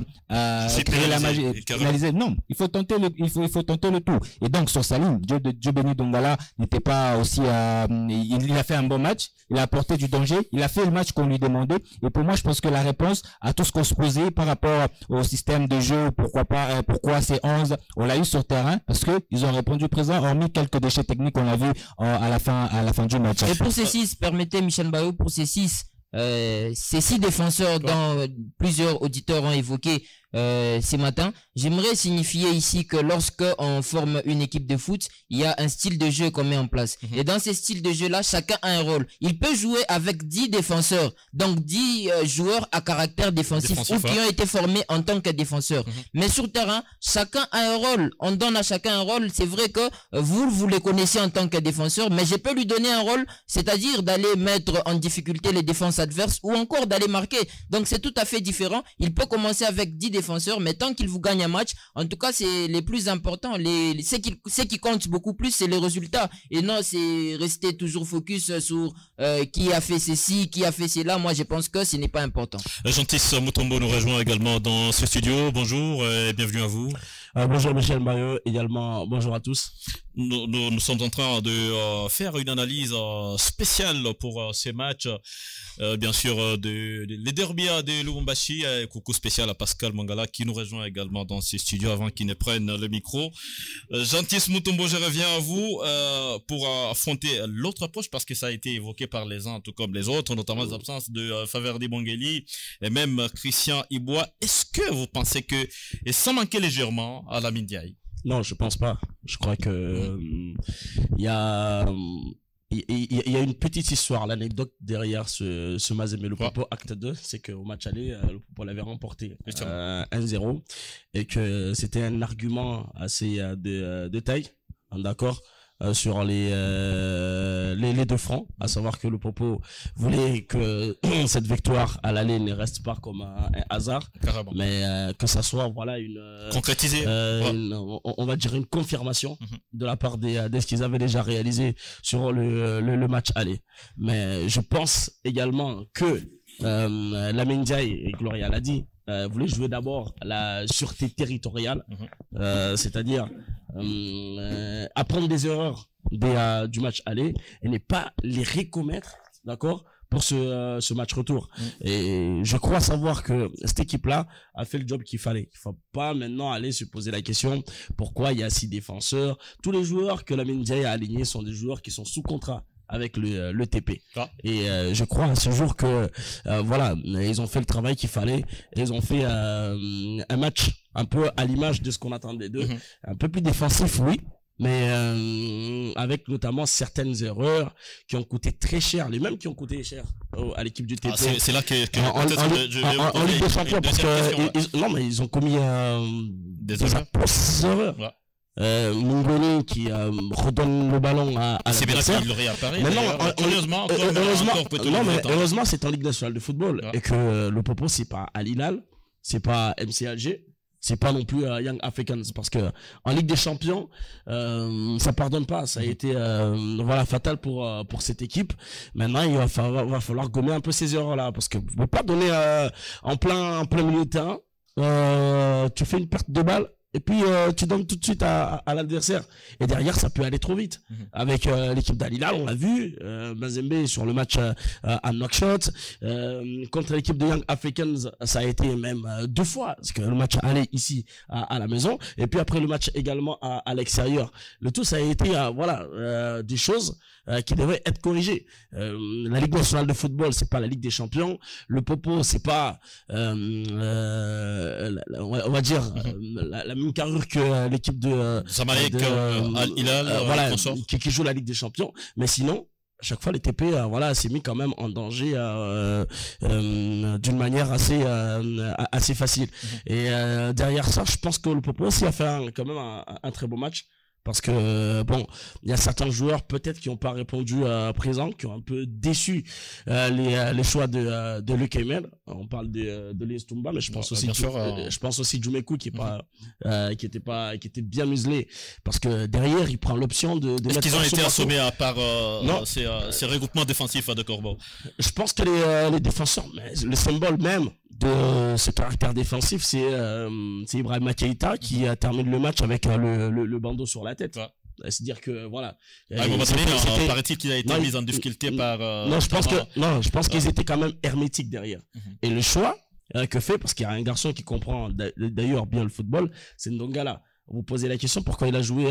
créer la magie, réaliser. Non, il faut tenter le tout. Et donc, sur sa ligne, Benny Dongala n'était pas aussi, il a fait un bon match, il a apporté du danger, il a fait le match qu'on lui demandait. Et pour moi, je pense que la réponse à tout ce qu'on se posait par rapport au système de jeu, pourquoi c'est 11, on l'a eu sur terrain parce que ils ont répondu présent, hormis quelques déchets techniques qu'on a vu à la fin du match. Et pour ces 6, permettez Michel Bayo, pour ces 6 défenseurs dont plusieurs auditeurs ont évoqué ce matin, j'aimerais signifier ici que lorsque on forme une équipe de foot, il y a un style de jeu qu'on met en place. Et dans ces styles de jeu-là, chacun a un rôle. Il peut jouer avec 10 défenseurs, donc 10 joueurs à caractère défensif ou qui ont été formés en tant que défenseurs. Mais sur terrain, chacun a un rôle. On donne à chacun un rôle. C'est vrai que vous les connaissez en tant que défenseur, mais je peux lui donner un rôle, c'est-à-dire d'aller mettre en difficulté les défenses adverses ou encore d'aller marquer. Donc c'est tout à fait différent. Il peut commencer avec 10 défenseurs, mais tant qu'il vous gagne un match, en tout cas c'est les plus importants, ce qui compte beaucoup plus, c'est les résultats, et non c'est rester toujours focus sur qui a fait ceci, qui a fait cela. Moi je pense que ce n'est pas important. Gentil Mutombo nous rejoint également dans ce studio. Bonjour et bienvenue à vous. Bonjour Michel Bayo, également bonjour à tous. Nous sommes en train de faire une analyse spéciale pour ces matchs, bien sûr les derbies de Lubumbashi. Coucou spécial à Pascal Mangala qui nous rejoint également dans ces studios avant qu'il ne prenne le micro. Gentil Mutombo, je reviens à vous pour affronter l'autre approche, parce que ça a été évoqué par les uns tout comme les autres, notamment les absences de Faverdi Bongeli et même Christian Iboa. Est-ce que vous pensez que, et sans manquer légèrement à la Ndiaye? Non, je pense pas. Je crois que il y a une petite histoire, l'anecdote derrière ce Mazembe Lupopo acte 2, c'est qu'au match aller, Lupopo l'avait remporté 1-0 et que c'était un argument assez de taille, d'accord, sur les 2 fronts, à savoir que Lupopo voulait que cette victoire à l'aller ne reste pas comme un hasard, mais que ça soit une concrétisée, on va dire une confirmation de la part de ce qu'ils avaient déjà réalisé sur le match aller. Mais je pense également que la Ndiaye, et Gloria l'a dit, voulait jouer d'abord la sûreté territoriale, c'est-à-dire apprendre des erreurs du match aller et ne pas les recommettre, d'accord, pour ce match retour. Et je crois savoir que cette équipe-là a fait le job qu'il fallait. Il faut pas maintenant aller se poser la question pourquoi il y a 6 défenseurs. Tous les joueurs que la Ndiaye a alignés sont des joueurs qui sont sous contrat avec le TP. Et je crois à ce jour que voilà, ils ont fait le travail qu'il fallait. Et ils ont fait un match un peu à l'image de ce qu'on attendait d'eux, un peu plus défensif, oui, mais avec notamment certaines erreurs qui ont coûté très cher, les mêmes qui ont coûté cher à l'équipe du TP. C'est là que en Ligue des Champions, parce que non, mais ils ont commis des erreurs. Mungoni qui redonne le ballon à l'adversaire. Heureusement, c'est en Ligue nationale de football et que le Popo, c'est pas Al Hilal, c'est pas MC Alger, c'est pas non plus Young Africans, parce que en Ligue des Champions, ça pardonne pas. Ça a été voilà, fatal pour cette équipe. Maintenant, il va falloir gommer un peu ces erreurs là, parce que vous pouvez pas donner en plein milieu de terrain. Tu fais une perte de balle. Et puis tu donnes tout de suite à l'adversaire. Et derrière, ça peut aller trop vite. Avec l'équipe d'Al Hilal, on l'a vu, Mazembe sur le match à Nouakchott. Contre l'équipe de Young Africans, ça a été même 2 fois. Parce que le match allait ici à la maison. Et puis après le match également à l'extérieur. Le tout, ça a été voilà, des choses qui devraient être corrigées. La Ligue nationale de football, c'est pas la Ligue des champions. Le Popo, c'est pas on va dire la même carrure que l'équipe de Zamalek, Al Hilal, voilà, qui joue la Ligue des champions. Mais sinon, à chaque fois, les TP voilà, s'est mis quand même en danger d'une manière assez facile. Et derrière ça, je pense que le Popo aussi a fait quand même un très beau match. Parce que bon, il y a certains joueurs peut-être qui n'ont pas répondu présent, qui ont un peu déçu les choix de Luc Aymel. On parle de Lise Toumba, mais je pense aussi Djoumekou qui était bien muselé, parce que derrière il prend l'option de est-ce qu'ils ont été assommés à part ces regroupements défensifs de Corbeau? Je pense que les défenseurs, mais le symbole même de ce caractère défensif, c'est Ibrahima Keïta qui termine le match avec le bandeau sur la tête. C'est-à-dire que voilà. Paraît-il qu'il a été mis en difficulté par. Non, je pense qu'ils étaient quand même hermétiques derrière. Et le choix que fait, parce qu'il y a un garçon qui comprend d'ailleurs bien le football, c'est Ndongala. Vous posez la question pourquoi il a joué il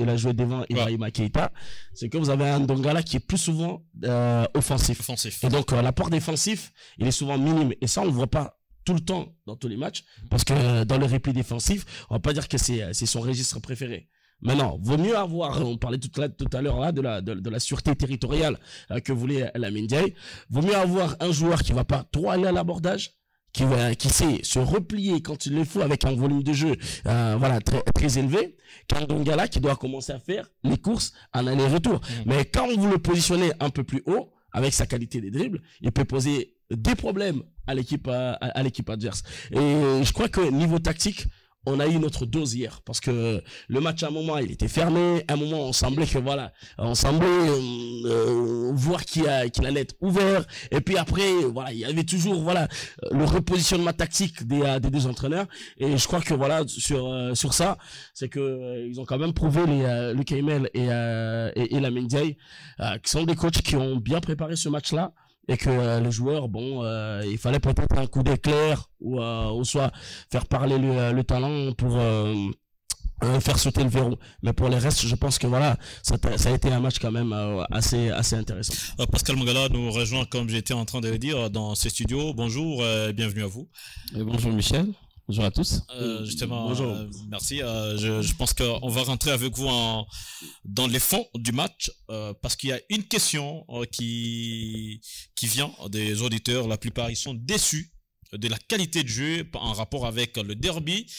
a joué devant Ibrahima Keïta. C'est que vous avez un Ndongala qui est plus souvent offensif. Et donc l'apport défensif, il est souvent minime. Et ça, on ne le voit pas tout le temps dans tous les matchs, parce que dans le repli défensif, on va pas dire que c'est son registre préféré. Maintenant, vaut mieux avoir, on parlait tout à l'heure là de la sûreté territoriale que voulait Lamine Ndiaye. Vaut mieux avoir un joueur qui va pas trop aller à l'abordage, qui sait se replier quand il le faut avec un volume de jeu voilà, très élevé, qu'un Ndongala qui doit commencer à faire les courses en aller-retour. Mais quand vous le positionnez un peu plus haut, avec sa qualité des dribbles, il peut poser des problèmes à l'équipe adverse. Et je crois que niveau tactique, on a eu notre dose hier, parce que le match à un moment il était fermé, à un moment on semblait voir qu'il allait être ouvert, et puis après voilà, il y avait toujours voilà le repositionnement tactique des deux entraîneurs. Et je crois que voilà sur ça, c'est que ils ont quand même prouvé le Kaimel et Lamine Ndiaye qui sont des coachs qui ont bien préparé ce match-là. Et que les joueurs, bon, il fallait peut-être un coup d'éclair ou soit faire parler le talent pour faire sauter le verrou. Mais pour les restes, je pense que voilà, ça a été un match quand même assez intéressant. Pascal Mangala nous rejoint, comme j'étais en train de le dire, dans ces studios. Bonjour, bienvenue à vous. Et bonjour Michel. Bonjour à tous. Justement, merci. Je pense qu'on va rentrer avec vous dans les fonds du match, parce qu'il y a une question qui vient des auditeurs. La plupart, ils sont déçus de la qualité de jeu en rapport avec le derby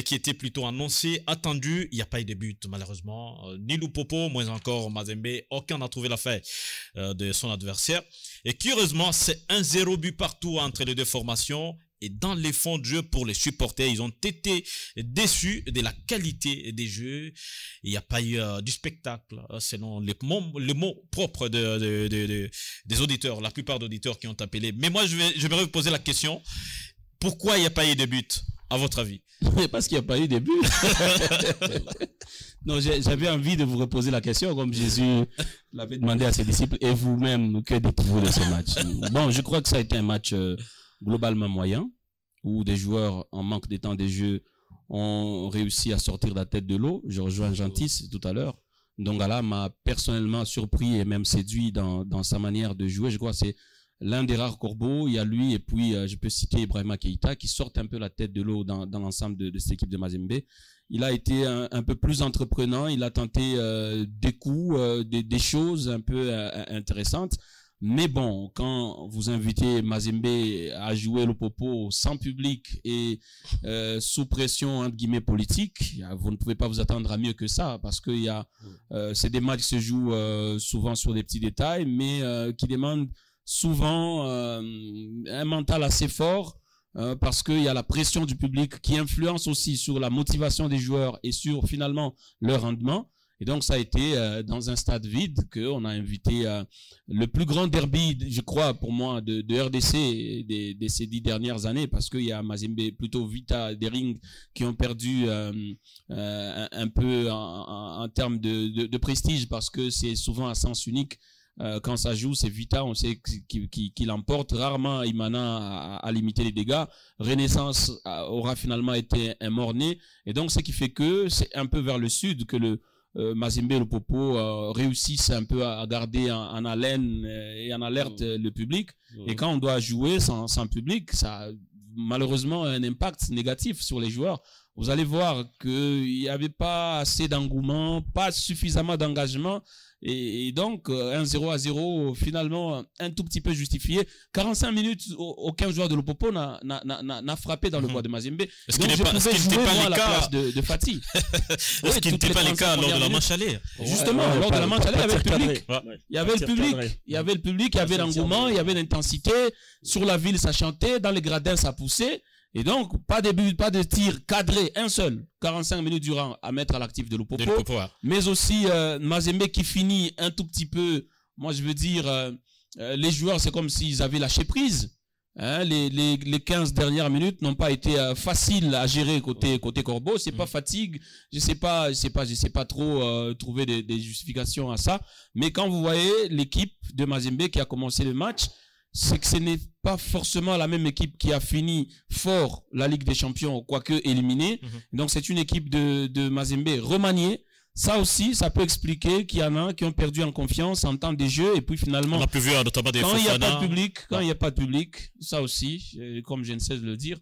qui était plutôt annoncé, attendu. Il n'y a pas eu de but malheureusement. Ni Lupopo, moins encore Mazembe. Aucun n'a trouvé la faille de son adversaire. Et curieusement, c'est 1-0 but partout entre les deux formations. Et dans les fonds de jeu pour les supporters, ils ont été déçus de la qualité des jeux. Il n'y a pas eu du spectacle, selon les mots propres des auditeurs, la plupart d'auditeurs qui ont appelé. Mais moi, je vais vous poser la question. Pourquoi il n'y a pas eu de but, à votre avis? Parce qu'il n'y a pas eu de but. Non, j'avais envie de vous reposer la question, comme Jésus l'avait demandé à ses disciples, et vous-même, que dites-vous de ce match? Bon, je crois que ça a été un match globalement moyen, où des joueurs en manque de temps de jeu ont réussi à sortir la tête de l'eau. Je rejoins Gentis tout à l'heure. Dongala m'a personnellement surpris et même séduit dans sa manière de jouer. Je crois que c'est l'un des rares corbeaux. Il y a lui et puis je peux citer Ibrahima Keïta qui sortent un peu la tête de l'eau dans l'ensemble de cette équipe de Mazembe. Il a été un peu plus entreprenant. Il a tenté des coups, des choses un peu intéressantes. Mais bon, quand vous invitez Mazembe à jouer le Popo sans public et sous pression entre guillemets politique, vous ne pouvez pas vous attendre à mieux que ça, parce que c'est des matchs qui se jouent souvent sur des petits détails, mais qui demandent souvent un mental assez fort, parce qu'il y a la pression du public qui influence aussi sur la motivation des joueurs et sur finalement leur rendement. Et donc, ça a été dans un stade vide qu'on a invité le plus grand derby, je crois, pour moi, de RDC de ces 10 dernières années, parce qu'il y a Mazembe, plutôt Vita, Dering, qui ont perdu un peu en termes de prestige, parce que c'est souvent à sens unique. Quand ça joue, c'est Vita, on sait qu'il emporte. Rarement, Imana a limité les dégâts. Renaissance aura finalement été un mort-né. Et donc, ce qui fait que c'est un peu vers le sud que Mazembe et le Popo réussissent un peu à garder en haleine et en alerte le public. Et quand on doit jouer sans public, ça a malheureusement un impact négatif sur les joueurs. Vous allez voir qu'il n'y avait pas assez d'engouement, pas suffisamment d'engagement. Et donc, 1-0-0, finalement, un tout petit peu justifié. 45 minutes, aucun joueur de l'Opopo n'a frappé dans le bois de Mazembe. Est-ce qu'il n'était pas le cas de Fatih? Est-ce qu'il n'était pas le cas lors de la manche aller? Justement, lors de la manche aller, il y avait le public. Il y avait le public. Il y avait le public, il y avait l'engouement, il y avait l'intensité. Sur la ville, ça chantait. Dans les gradins, ça poussait. Et donc, pas de but, pas de tir cadré, un seul, 45 minutes durant à mettre à l'actif de l'Opopo. Mais aussi Mazembe qui finit un tout petit peu, moi je veux dire, les joueurs, c'est comme s'ils avaient lâché prise. Hein, les 15 dernières minutes n'ont pas été faciles à gérer côté Corbeau. C'est pas fatigue, je sais pas trop trouver des justifications à ça. Mais quand vous voyez l'équipe de Mazembe qui a commencé le match, c'est que ce n'est pas forcément la même équipe qui a fini fort la Ligue des Champions, quoique éliminée. Donc c'est une équipe de Mazembe remaniée. Ça aussi, ça peut expliquer qu'il y en a qui ont perdu en confiance en temps des jeux et puis finalement, on a pu voir notamment des quand il n'y a pas de public, ça aussi, comme je ne cesse de le dire,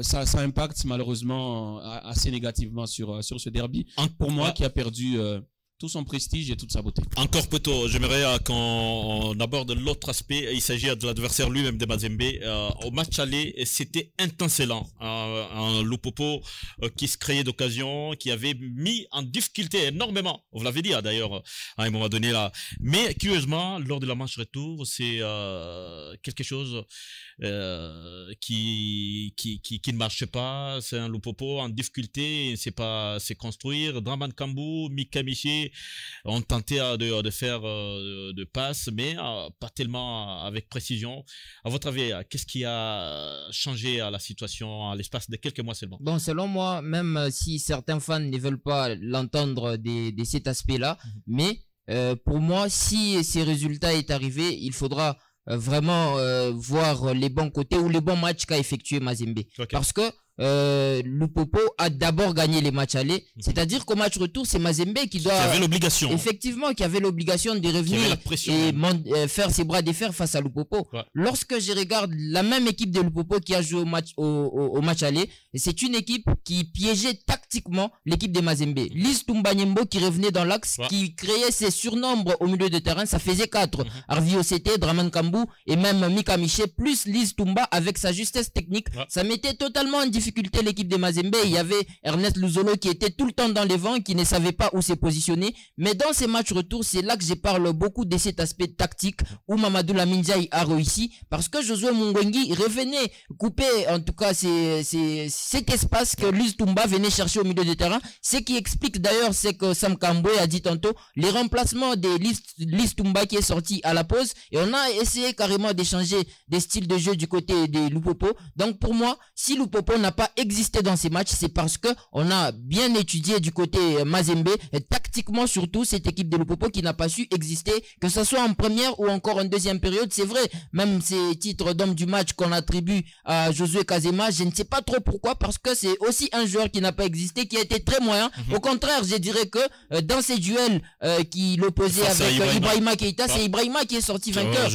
ça impacte malheureusement assez négativement sur ce derby. Pour moi, qui a perdu tout son prestige et toute sa beauté. Encore plutôt, j'aimerais qu'on aborde l'autre aspect. Il s'agit de l'adversaire lui-même de Mazembe. Au match aller, c'était intensélant. Un Lupopo qui se créait d'occasion, qui avait mis en difficulté énormément. Vous l'avez dit d'ailleurs à un moment donné là. Mais curieusement, lors de la match retour, c'est quelque chose qui ne marche pas. C'est un Lupopo en difficulté. Il ne sait pas se construire. Draman Kambou, Mika Miché ont tenté de faire de passes, mais pas tellement avec précision. À votre avis, qu'est-ce qui a changé à la situation à l'espace de quelques mois seulement? Bon, selon moi, même si certains fans ne veulent pas l'entendre de cet aspect-là, mais pour moi, si ces résultats est arrivé, il faudra vraiment voir les bons côtés ou les bons matchs qu'a effectué Mazembe. Parce que Lupopo a d'abord gagné les matchs allés, c'est-à-dire qu'au match retour, c'est Mazembe qui doit... Qui avait l'obligation. Effectivement, qui avait l'obligation de revenir et faire ses bras de fer face à Lupopo. Lorsque je regarde la même équipe de Lupopo qui a joué au match aller, c'est une équipe qui piégeait tactiquement l'équipe de Mazembe. Lise Tumbanyembo qui revenait dans l'axe, qui créait ses surnombres au milieu de terrain, ça faisait 4. Arvi Ocete, Draman Kambou et même Mika Miché, plus Lise Tumba avec sa justesse technique, ça mettait totalement en difficulté l'équipe de Mazembe. Il y avait Ernest Luzolo qui était tout le temps dans les vents, qui ne savait pas où se positionner. Mais dans ces matchs retour, c'est là que je parle beaucoup de cet aspect tactique où Mamadou Lamindiaï a réussi, parce que Josué Mungwengi revenait couper en tout cas cet espace que Lise Tumba venait chercher au milieu de terrain. Ce qui explique d'ailleurs, c'est que Sam Kamboué a dit tantôt, les remplacements de Lise Tumba qui est sorti à la pause, et on a essayé carrément d'échanger des styles de jeu du côté de Lupopo. Donc pour moi, si Lupopo n'a n'a pas existé dans ces matchs, c'est parce que on a bien étudié du côté Mazembe, et tactiquement surtout, cette équipe de Lupopo qui n'a pas su exister, que ce soit en première ou encore en deuxième période. C'est vrai, même ces titres d'homme du match qu'on attribue à Josué Kazema, je ne sais pas trop pourquoi, parce que c'est aussi un joueur qui n'a pas existé, qui a été très moyen. Au contraire, je dirais que dans ces duels qui l'opposaient avec Ibrahima Keita, c'est Ibrahima qui est sorti vainqueur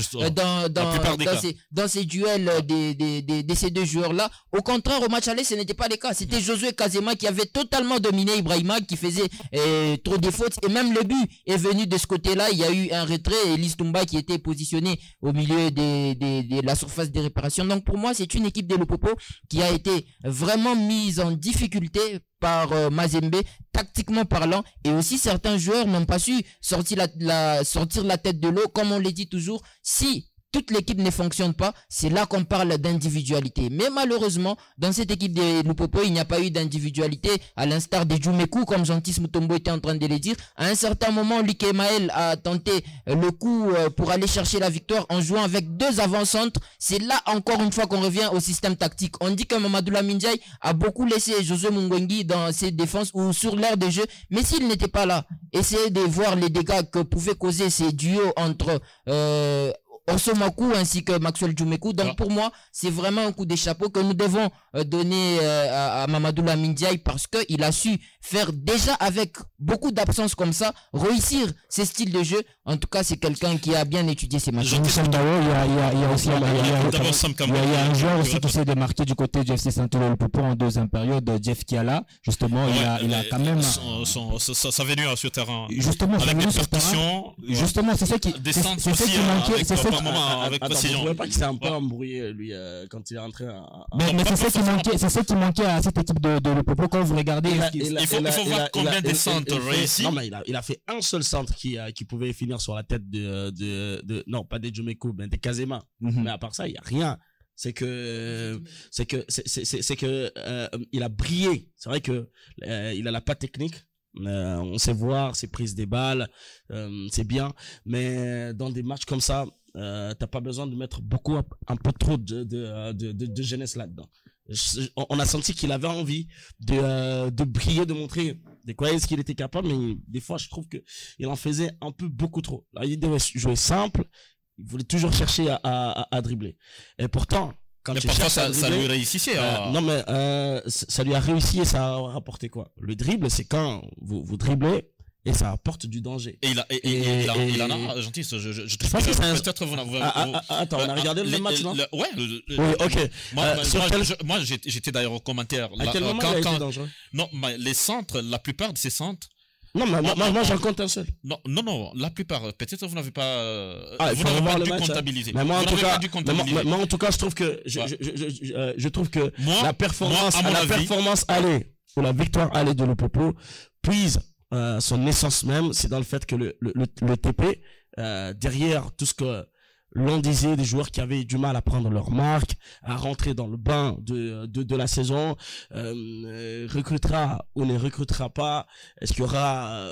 dans ces duels de ces deux joueurs-là. Au contraire, au match aller, ce n'était pas le cas. C'était Josué Kazema qui avait totalement dominé Ibrahima, qui faisait trop de fautes. Et même le but est venu de ce côté-là. Il y a eu un retrait et Listumba qui était positionné au milieu de la surface de réparation. Donc pour moi, c'est une équipe de Lupopo qui a été vraiment mise en difficulté par Mazembe, tactiquement parlant, et aussi certains joueurs n'ont pas su sortir la tête de l'eau. Comme on le dit toujours, si toute l'équipe ne fonctionne pas, c'est là qu'on parle d'individualité. Mais malheureusement, dans cette équipe de Lupopo, il n'y a pas eu d'individualité, à l'instar de Djumekou, comme Jean-Tis Mutombo était en train de le dire. À un certain moment, Luke Maël a tenté le coup pour aller chercher la victoire en jouant avec deux avant-centres. C'est là encore une fois qu'on revient au système tactique. On dit que Mamadou Lamine a beaucoup laissé José Mungwengi dans ses défenses ou sur l'aire de jeu, mais s'il n'était pas là, essayez de voir les dégâts que pouvaient causer ces duos entre Orso Makou ainsi que Maxwell Djumekou. Donc pour moi, c'est vraiment un coup de chapeau que nous devons donner à Mamadou Lamine Diaye, parce qu'il a su faire déjà avec beaucoup d'absence comme ça, réussir ses styles de jeu. En tout cas, c'est quelqu'un qui a bien étudié ses matchs. Il y a aussi un joueur aussi qui s'est démarqué du côté du FC Saint-Olo-le-Popo en deuxième période, Jeff Kiala. Justement, il a quand même sa venue sur terrain. Justement, avec des partitions. Justement, c'est ça qui manquait. Avec précision. Je ne trouvais pas qu'il s'est un peu embrouillé, lui, quand il est rentré. Mais c'est ça qui manquait à cette équipe de Lupopo. Quand vous regardez, il faut voir combien de centres réussis. Non, mais il a fait un seul centre qui pouvait finir sur la tête non, pas des Djumekou, mais des Kazema. Mais à part ça, il n'y a rien. C'est que il a brillé. C'est vrai que il a la patte technique. On sait voir ses prises des balles, c'est bien, mais dans des matchs comme ça, t'as pas besoin de mettre un peu trop de jeunesse là-dedans. On a senti qu'il avait envie de briller, de montrer de quoi est-ce qu'il était capable, mais des fois je trouve que il en faisait un peu beaucoup trop. Là, il devait jouer simple, il voulait toujours chercher à dribbler, et pourtant mais parfois ça lui réussissait. Non, mais ça lui a réussi et ça a rapporté quoi? Le dribble, c'est quand vous dribblez et ça apporte du danger. Et il en a, gentil, je te pense que peut-être vous attends, on a regardé le match, non? Ouais. Oui, ok. Moi, j'étais d'ailleurs au commentaire. À quel moment il a été dangereux? Non, mais les centres, la plupart de ces centres. Non, mais moi j'en compte un seul. Non, la plupart. Peut-être vous n'avez pas. Vous n'avez pas dû comptabiliser. Mais moi, en tout cas, je trouve que je trouve que la performance allée ou la victoire allée de Lupopo puise son essence même, c'est dans le fait que le TP derrière tout ce que l'on disait, des joueurs qui avaient du mal à prendre leur marque, à rentrer dans le bain de la saison, recrutera ou ne recrutera pas, est-ce qu'il y aura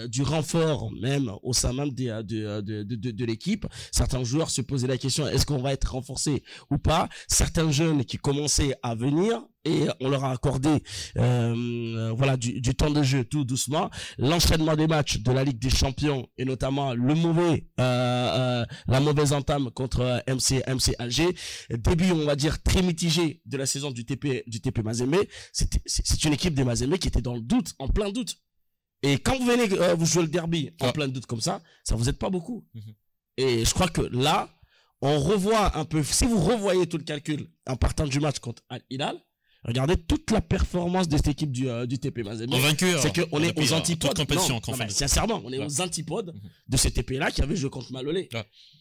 du renfort même au sein même de l'équipe. Certains joueurs se posaient la question, est-ce qu'on va être renforcé ou pas? Certains jeunes qui commençaient à venir, et on leur a accordé du temps de jeu tout doucement. L'enchaînement des matchs de la Ligue des Champions, et notamment la mauvaise entame contre MC Alger, début on va dire très mitigé de la saison du TP Mazembe. C'est une équipe des Mazembe qui était dans le doute, en plein doute, et quand vous venez vous jouez le derby en plein doute comme ça vous aide pas beaucoup. Et je crois que là on revoit un peu, si vous revoyez tout le calcul en partant du match contre Al Hilal, regardez toute la performance de cette équipe du TP Mazembe. C'est qu'on est aux antipodes. Sincèrement, on est aux antipodes de ce TP-là qui avait joué contre Malolé.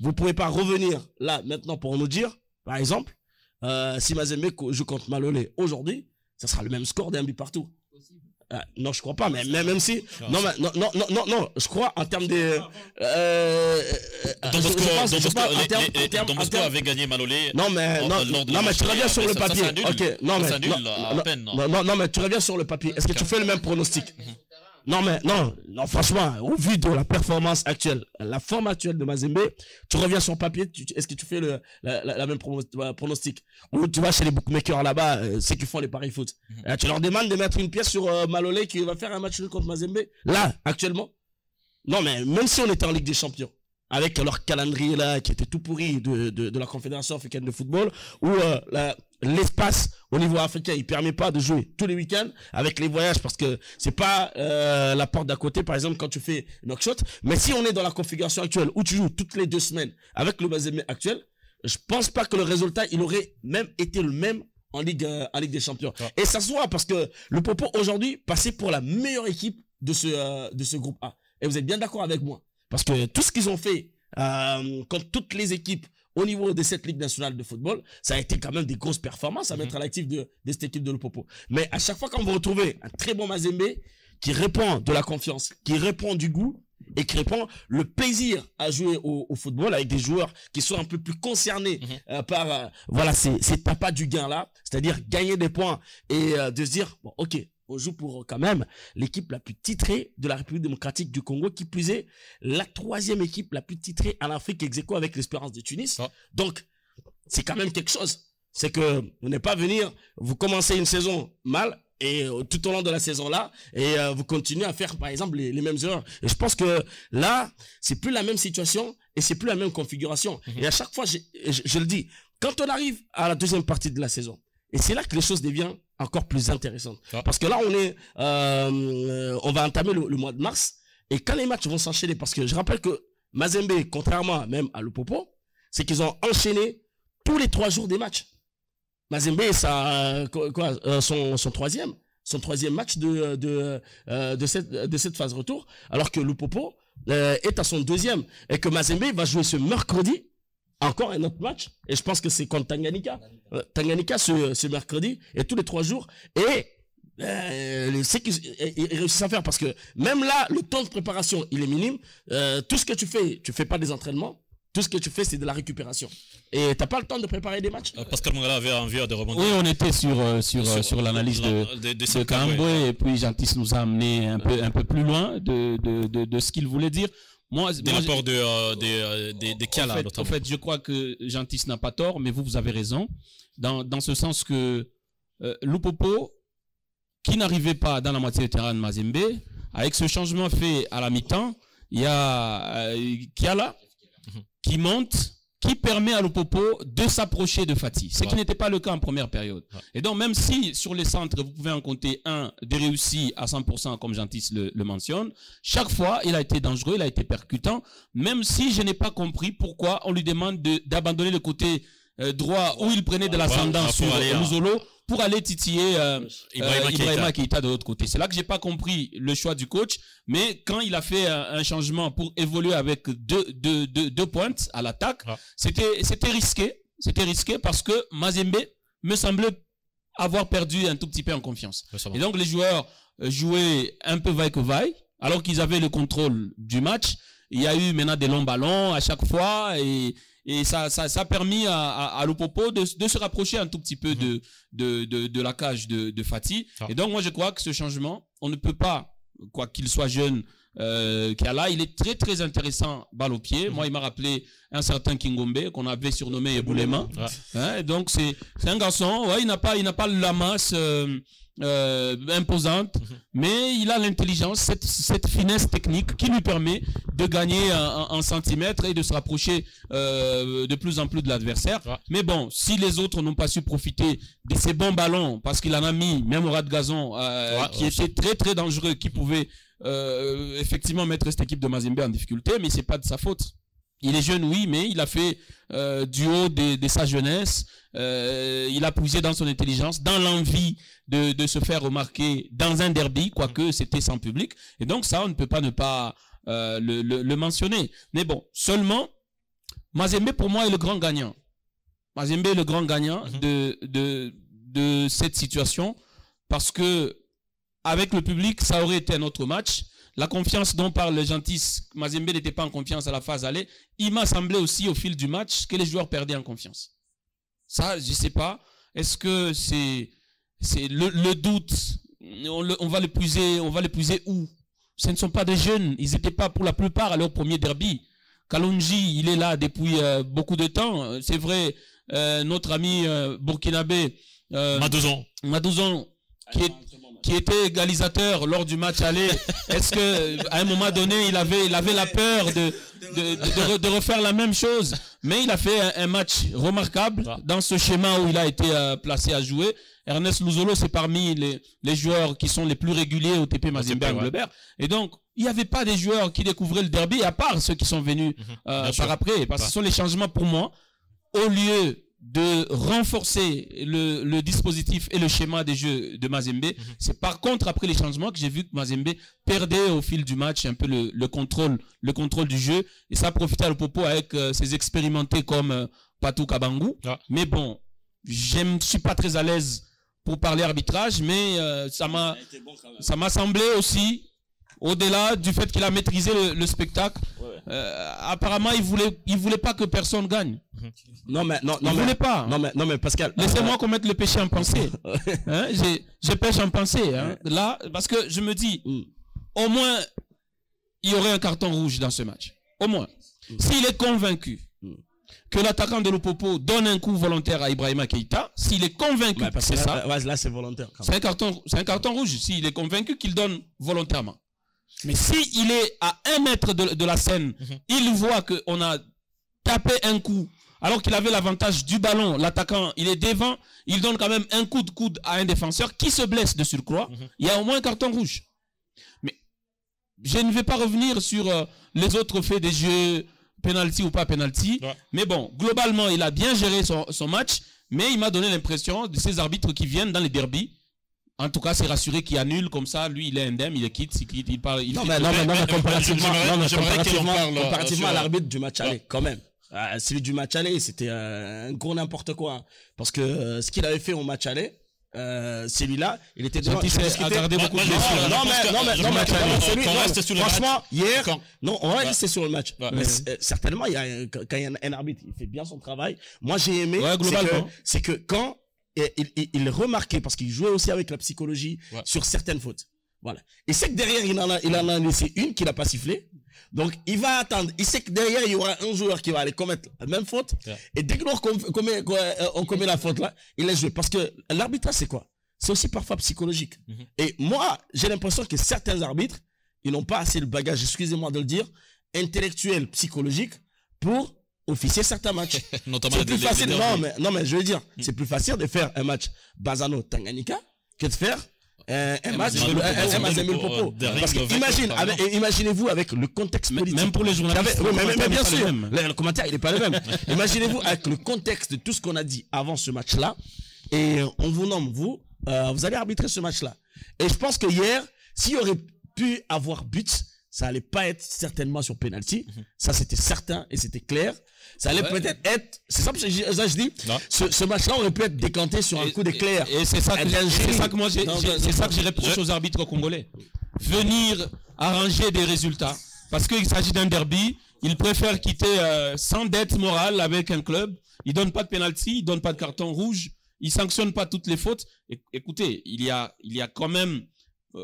Vous pouvez pas revenir là maintenant pour nous dire, par exemple, si Mazembe joue contre Malolé aujourd'hui, ça sera le même score d'un but partout. Non, je crois pas, mais même si. Non, je crois en termes de. Don Bosco avait gagné Malolé. Non, mais tu reviens sur le papier. Ok, non, mais tu reviens sur le papier. Est-ce que tu fais le même pronostic? Non, franchement, au vu de la performance actuelle, la forme actuelle de Mazembe, tu reviens sur papier, est-ce que tu fais la même pronostic? Ou tu vas chez les bookmakers là-bas, ceux qui font les paris foot. Tu leur demandes de mettre une pièce sur Malolé qui va faire un match contre Mazembe. Là, actuellement. Non, mais même si on était en Ligue des Champions, avec leur calendrier là, qui était tout pourri de la Confédération africaine de football, où l'espace au niveau africain, il permet pas de jouer tous les week-ends avec les voyages, parce que c'est pas la porte d'à côté, par exemple, quand tu fais knock-shot. Mais si on est dans la configuration actuelle, où tu joues toutes les 2 semaines avec le Mazembe actuel, je pense pas que le résultat, il aurait même été le même en Ligue des Champions. Ah. Et ça se voit, parce que le Popo, aujourd'hui, passait pour la meilleure équipe de ce groupe A. Et vous êtes bien d'accord avec moi? Parce que tout ce qu'ils ont fait contre toutes les équipes au niveau de cette Ligue nationale de football, ça a été quand même des grosses performances à mettre à l'actif de cette équipe de Lupopo. Mais à chaque fois qu'on vous retrouvez un très bon Mazembe qui répand de la confiance, qui répand du goût et qui répand le plaisir à jouer au football avec des joueurs qui sont un peu plus concernés par voilà ces tapas du gain là, c'est-à-dire gagner des points et de se dire bon ok, on joue pour quand même l'équipe la plus titrée de la République démocratique du Congo, qui plus est la 3e équipe la plus titrée en Afrique, ex aequo avec l'Espérance de Tunis. Ah. Donc, c'est quand même quelque chose. C'est que vous n'êtes pas venir, vous commencez une saison mal et tout au long de la saison là, et vous continuez à faire par exemple les mêmes erreurs. Et je pense que là, c'est plus la même situation et c'est plus la même configuration. Et à chaque fois, je le dis, quand on arrive à la 2e partie de la saison, et c'est là que les choses deviennent encore plus intéressantes. Ah. Parce que là, on va entamer le mois de mars. Et quand les matchs vont s'enchaîner, parce que je rappelle que Mazembe, contrairement même à Lupopo, c'est qu'ils ont enchaîné tous les 3 jours des matchs. Mazembe, son troisième match de cette phase retour, alors que Lupopo est à son 2e. Et que Mazembe va jouer ce mercredi encore un autre match, et je pense que c'est contre Tanganyika. Tanganyika ce mercredi, et tous les 3 jours, et c'est qu'ils réussissent à faire, parce que même là, le temps de préparation, il est minime. Tout ce que tu fais pas des entraînements, tout ce que tu fais, c'est de la récupération. Et t'as pas le temps de préparer des matchs. Pascal Mangala avait envie de rebondir. Oui, on était sur l'analyse de Kamboué, et puis Jean-Tis nous a amené un peu plus loin de ce qu'il voulait dire. Des rapports des cas là, notamment. En fait, je crois que Jean-Tis n'a pas tort, mais vous avez raison, dans ce sens que Lupopo, qui n'arrivait pas dans la moitié de terrain de Mazembe, avec ce changement fait à la mi-temps, il y a Kiala qui monte, qui permet à Lupopo de s'approcher de Fati, ce qui n'était pas le cas en première période. Et donc, même si sur les centres, vous pouvez en compter un de réussi à 100%, comme Jean-Tis le mentionne, chaque fois, il a été dangereux, il a été percutant, même si je n'ai pas compris pourquoi on lui demande d'abandonner le côté droit où il prenait de l'ascendant sur Luzolo pour aller titiller Ibrahima Keita de l'autre côté. C'est là que j'ai pas compris le choix du coach, mais quand il a fait un changement pour évoluer avec deux pointes à l'attaque, c'était risqué parce que Mazembe me semblait avoir perdu un tout petit peu en confiance. Et donc les joueurs jouaient un peu vaille que vaille, alors qu'ils avaient le contrôle du match. Il y a eu maintenant des longs ballons à chaque fois, et ça a permis à Lupopo de se rapprocher un tout petit peu de la cage de Fati. Et donc moi je crois que ce changement, on ne peut pas, quoi qu'il soit jeune, Kiala, il est très très intéressant balle au pied. Moi il m'a rappelé un certain Kingombe qu'on avait surnommé Eboulema. Donc c'est un garçon, il n'a pas la masse imposante, mais il a l'intelligence, cette finesse technique qui lui permet de gagner en centimètres et de se rapprocher de plus en plus de l'adversaire. Mais bon, si les autres n'ont pas su profiter de ces bons ballons, parce qu'il en a mis même au ras de gazon qui était très très dangereux, qui pouvait effectivement mettre cette équipe de Mazembe en difficulté, mais c'est pas de sa faute. Il est jeune, oui, mais il a fait du haut de sa jeunesse. Il a puisé dans son intelligence, dans l'envie de se faire remarquer dans un derby, quoique c'était sans public. Et donc ça, on ne peut pas ne pas le mentionner. Mais bon, seulement, Mazembe pour moi est le grand gagnant. Mazembe est le grand gagnant de cette situation, parce que avec le public, ça aurait été un autre match. La confiance dont parle Jean-Tis, Mazembe n'était pas en confiance à la phase aller. Il m'a semblé aussi au fil du match que les joueurs perdaient en confiance. Ça, je sais pas. Est-ce que c'est le doute? On va l'épuiser où? ce ne sont pas des jeunes. Ils n'étaient pas pour la plupart à leur premier derby. Kalonji, il est là depuis beaucoup de temps. C'est vrai, notre ami burkinabé Madouzon, qui était égalisateur lors du match aller. Est-ce que à un moment donné, il avait la peur de refaire la même chose? Mais il a fait un match remarquable dans ce schéma où il a été placé à jouer. Ernest Luzolo, c'est parmi les joueurs qui sont les plus réguliers au TP Mazembe Anglebert. Et donc, il n'y avait pas des joueurs qui découvraient le derby, à part ceux qui sont venus par après. Parce que ce sont les changements pour moi. Au lieu de renforcer le dispositif et le schéma des jeux de Mazembe, c'est par contre après les changements que j'ai vu que Mazembe perdait au fil du match un peu le contrôle du jeu, et ça profitait à Lupopo avec ses expérimentés comme Patou Kabangou. Mais bon, je ne suis pas très à l'aise pour parler arbitrage, mais ça m'a semblé aussi, au-delà du fait qu'il a maîtrisé le spectacle, apparemment il voulait pas que personne gagne. Non mais Pascal, laissez-moi commettre le péché en pensée. Hein, je pêche en pensée, hein, là, parce que je me dis, au moins il y aurait un carton rouge dans ce match, au moins. S'il est convaincu que l'attaquant de Lupopo donne un coup volontaire à Ibrahima Keïta, s'il est convaincu que c'est ça, là c'est volontaire. C'est un carton rouge. S'il est convaincu qu'il donne volontairement. Mais s'il est à 1 mètre de la scène, il voit qu'on a tapé un coup, alors qu'il avait l'avantage du ballon, l'attaquant, il est devant, il donne quand même un coup de coude à un défenseur qui se blesse de surcroît, il y a au moins un carton rouge. Mais je ne vais pas revenir sur les autres faits des jeux, penalty ou pas penalty, mais bon, globalement, il a bien géré son match, mais il m'a donné l'impression de ces arbitres qui viennent dans les derbies. En tout cas, c'est rassuré qu'il annule comme ça. Lui, il est indemne, il est quitte, il parle. Comparativement à l'arbitre du match aller, quand même. Celui du match aller, c'était un gros n'importe quoi. Hein. Parce que ce qu'il avait fait au match aller, celui-là, il était devant. Il a gardé beaucoup de blessures. Franchement, hier, on va rester sur le match. Mais certainement, quand il y a un arbitre, il fait bien son travail. Moi, j'ai aimé. C'est que quand il remarquait, parce qu'il jouait aussi avec la psychologie sur certaines fautes. Voilà. Et c'est que derrière, il en a laissé une qu'il n'a pas sifflé. Donc, il va attendre. Il sait que derrière, il y aura un joueur qui va aller commettre la même faute. Et dès que on commet la faute là, il laisse jouer. Parce que l'arbitrage, c'est quoi? C'est aussi parfois psychologique. Et moi, j'ai l'impression que certains arbitres, ils n'ont pas assez le bagage, excusez-moi de le dire, intellectuel, psychologique, pour officier certains matchs. C'est plus facile. Non, mais je veux dire, c'est plus facile de faire un match Bazano-Tanganyika que de faire un match Mazembe Lupopo. Parce que imaginez-vous avec le contexte politique. Même pour les journalistes. Mais bien sûr, le commentaire, il n'est pas le même. Imaginez-vous avec le contexte de tout ce qu'on a dit avant ce match-là, et on vous nomme, vous allez arbitrer ce match-là. Et je pense que hier, s'il y aurait pu avoir but, ça allait pas être certainement sur penalty. Ça, c'était certain et c'était clair. Ça allait peut-être être, c'est ça que je dis, ce match-là aurait pu être décanté sur un coup d'éclair. Et c'est ça que moi j'ai reproché aux arbitres congolais. Venir arranger des résultats. Parce qu'il s'agit d'un derby, ils préfèrent quitter sans dette morale avec un club. Ils donnent pas de penalty, ils donnent pas de carton rouge, ils sanctionnent pas toutes les fautes. Écoutez, il y a quand même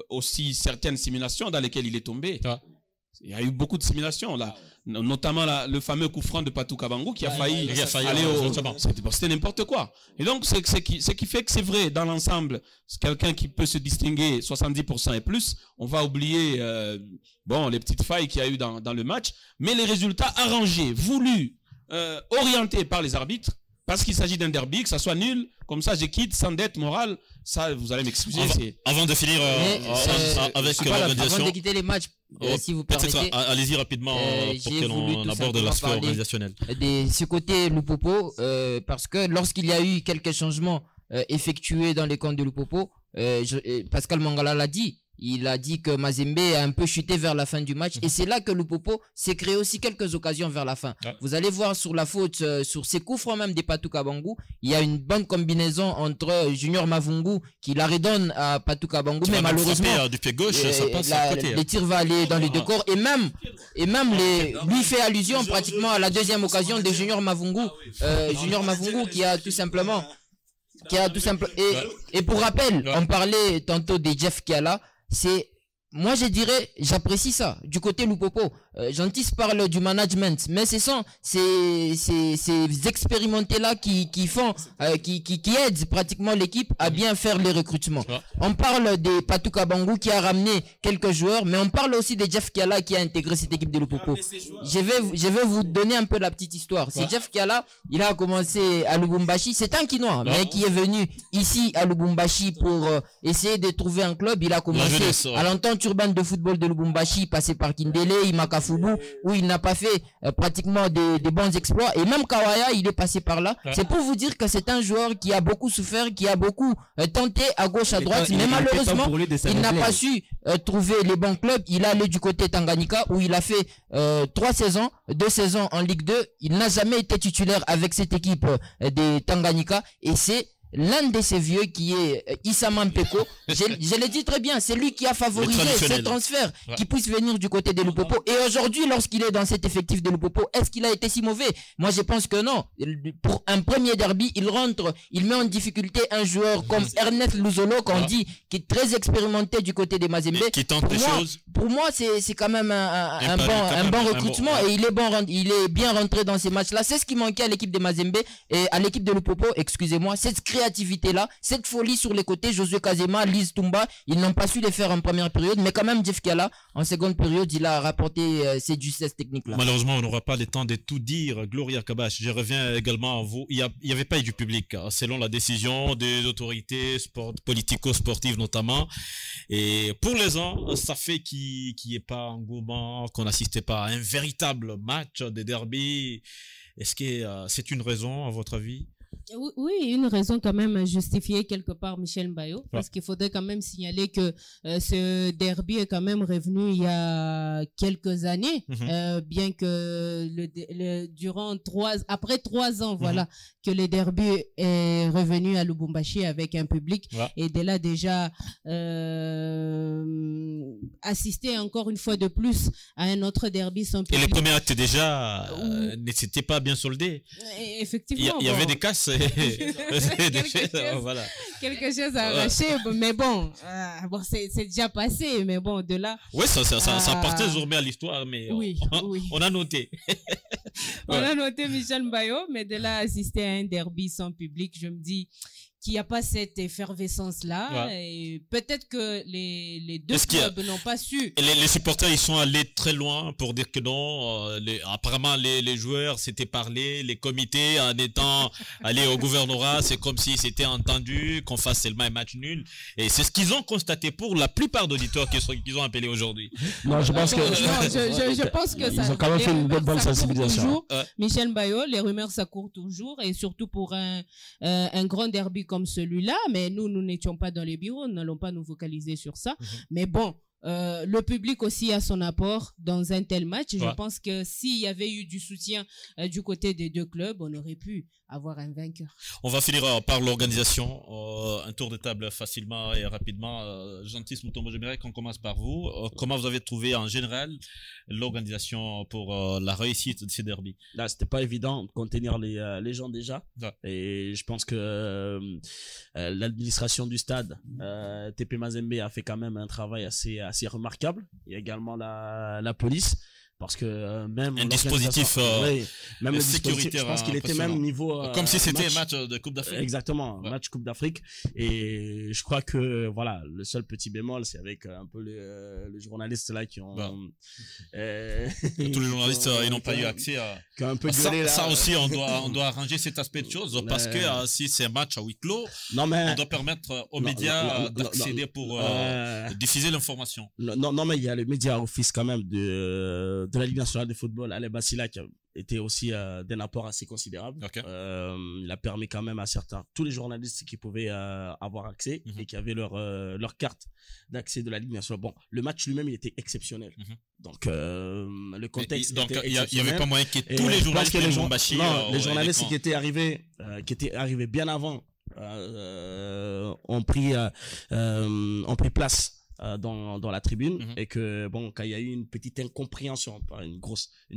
aussi certaines simulations dans lesquelles il est tombé. Il y a eu beaucoup de simulations là, notamment le fameux coup franc de Patou Kabangou qui a failli aller au... C'était n'importe quoi. Et donc, ce qui fait que c'est vrai, dans l'ensemble, c'est quelqu'un qui peut se distinguer 70% et plus. On va oublier les petites failles qu'il y a eu dans le match, mais les résultats arrangés, voulus, orientés par les arbitres, parce qu'il s'agit d'un derby, que ça soit nul, comme ça je quitte sans dette morale, ça vous allez m'excuser. Avant de finir avec l'organisation. Avant de quitter les matchs, si vous permettez. Allez-y rapidement pour que l'on aborde l'aspect organisationnel. De ce côté Lupopo, parce que lorsqu'il y a eu quelques changements effectués dans les comptes de Lupopo, Pascal Mangala l'a dit. Il a dit que Mazembe a un peu chuté vers la fin du match. Et c'est là que Lupopo s'est créé aussi quelques occasions vers la fin. Vous allez voir sur la faute, sur ses coups francs même des Patou Kabangou, il y a une bonne combinaison entre Junior Mavungu qui la redonne à Patou Kabangou. Mais malheureusement, du pied gauche, ça passe à côté. Les tirs vont aller dans les deux corps. Et même lui fait allusion pratiquement à la deuxième occasion de Junior Mavungu. Junior Mavungu qui a tout simplement... Et pour rappel, on parlait tantôt de Jeff Kiala. C'est moi je dirais, j'apprécie ça du côté Loupopo. Gentil parle du management, mais ce sont ces expérimentés là qui font qui aident pratiquement l'équipe à bien faire les recrutements. On parle de Patou Kabangou qui a ramené quelques joueurs, mais on parle aussi de Jeff Kiala qui a intégré cette équipe de Loupopo. Je vais vous donner un peu la petite histoire. C'est Jeff Kiala, il a commencé à Lubumbashi, c'est un Kinois, mais qui est venu ici à Lubumbashi pour essayer de trouver un club. Il a commencé à l'entente urbaine de football de Lubumbashi, passé par Kindele, Imakafubu, où il n'a pas fait pratiquement des bons exploits. Et même Kawaya, il est passé par là. C'est pour vous dire que c'est un joueur qui a beaucoup souffert, qui a beaucoup tenté à gauche, à droite, mais malheureusement, il n'a pas su trouver les bons clubs. Il est allé du côté Tanganyika, où il a fait 2 saisons en Ligue 2. Il n'a jamais été titulaire avec cette équipe des Tanganyika, et c'est l'un de ces vieux qui est Issa Mampeko. Je le dis très bien, c'est lui qui a favorisé ce transfert qui puisse venir du côté de Loupopo. Et aujourd'hui, lorsqu'il est dans cet effectif de Loupopo, est-ce qu'il a été si mauvais? Moi, je pense que non. Pour un premier derby, il met en difficulté un joueur comme Ernest Luzolo, qu'on dit, qui est très expérimenté du côté des Mazembe. Qui tente des choses. Pour moi, c'est quand même un bon recrutement, et il est bien rentré dans ces matchs-là. C'est ce qui manquait à l'équipe des Mazembe et à l'équipe de Loupopo, excusez-moi, cette créativité-là, cette folie sur les côtés. Josué Kazema, Lise Toumba, ils n'ont pas su les faire en première période, mais quand même Jeff Kiala, en seconde période, il a rapporté ses justesses techniques-là. Malheureusement, on n'aura pas le temps de tout dire. Gloria Kabash, je reviens également à vous. Il n'y avait pas eu du public, selon la décision des autorités politico-sportives notamment. Et pour les ans, ça fait qu'il n'y ait pas engouement, qu'on n'assistait pas à un véritable match de derby. Est-ce que c'est une raison, à votre avis? Oui, une raison quand même justifiée quelque part, Michel Mbayo, parce qu'il faudrait quand même signaler que ce derby est quand même revenu il y a quelques années, bien que après 3 ans, voilà, que le derby est revenu à Lubumbashi avec un public, et de là déjà assister encore une fois de plus à un autre derby sans public. Et les premiers actes déjà ne s'étaient pas bien soldés. Effectivement. Il y avait des casses. Voilà. Quelque chose à arracher, mais bon, c'est déjà passé, mais bon, de là. Oui, ça appartient désormais à l'histoire, mais on a noté. On a noté Michel Mbayo, mais de là assister à un derby sans public, je me dis qu'il n'y a pas cette effervescence-là. Et peut-être que les deux clubs n'ont pas su. Les supporters, ils sont allés très loin pour dire que non. Apparemment, les joueurs s'étaient parlé, les comités, en étant allés au gouvernorat, c'est comme si c'était entendu qu'on fasse seulement un match nul. Et c'est ce qu'ils ont constaté pour la plupart d'auditeurs qu'ils ont appelés aujourd'hui. Non, je pense que je pense que ça. Ils ont quand même fait une bonne sensibilisation. Michel Mbayo, les rumeurs ça court toujours, et surtout pour un grand derby comme celui-là, mais nous n'étions pas dans les bureaux, nous n'allons pas nous focaliser sur ça. Mais bon, le public aussi a son apport dans un tel match. Je pense que s'il y avait eu du soutien du côté des deux clubs, on aurait pu avoir un vainqueur. On va finir par l'organisation. Un tour de table facilement et rapidement. Gentil Mutombo, j'aimerais qu'on commence par vous. Comment vous avez trouvé en général l'organisation pour la réussite de ces derbies? Là, c'était pas évident de contenir les gens déjà. Et je pense que l'administration du stade, TP Mazembe, a fait quand même un travail assez remarquable. Il y a également la police. Parce que même un dispositif même le sécuritaire, je pense qu'il était même niveau comme si c'était un match de Coupe d'Afrique. Exactement, match Coupe d'Afrique. Et je crois que voilà, le seul petit bémol, c'est avec un peu les journalistes là qui ont tous les journalistes ils n'ont pas eu accès à un peu ça aussi on doit arranger cet aspect de choses, parce que si c'est un match à huis clos, on doit permettre aux médias d'accéder pour diffuser l'information. Non, mais il y a le média office quand même de la Ligue nationale de football, Alain Basila, qui a été aussi d'un apport assez considérable. Il a permis quand même à tous les journalistes qui pouvaient avoir accès et qui avaient leur carte d'accès de la Ligue nationale. Bon, le match lui-même, il était exceptionnel. Donc, le contexte donc il n'y avait pas moyen que tous les journalistes les journalistes qui étaient arrivés bien avant ont pris place dans la tribune, et que bon, quand il y a eu une petite incompréhension, pas une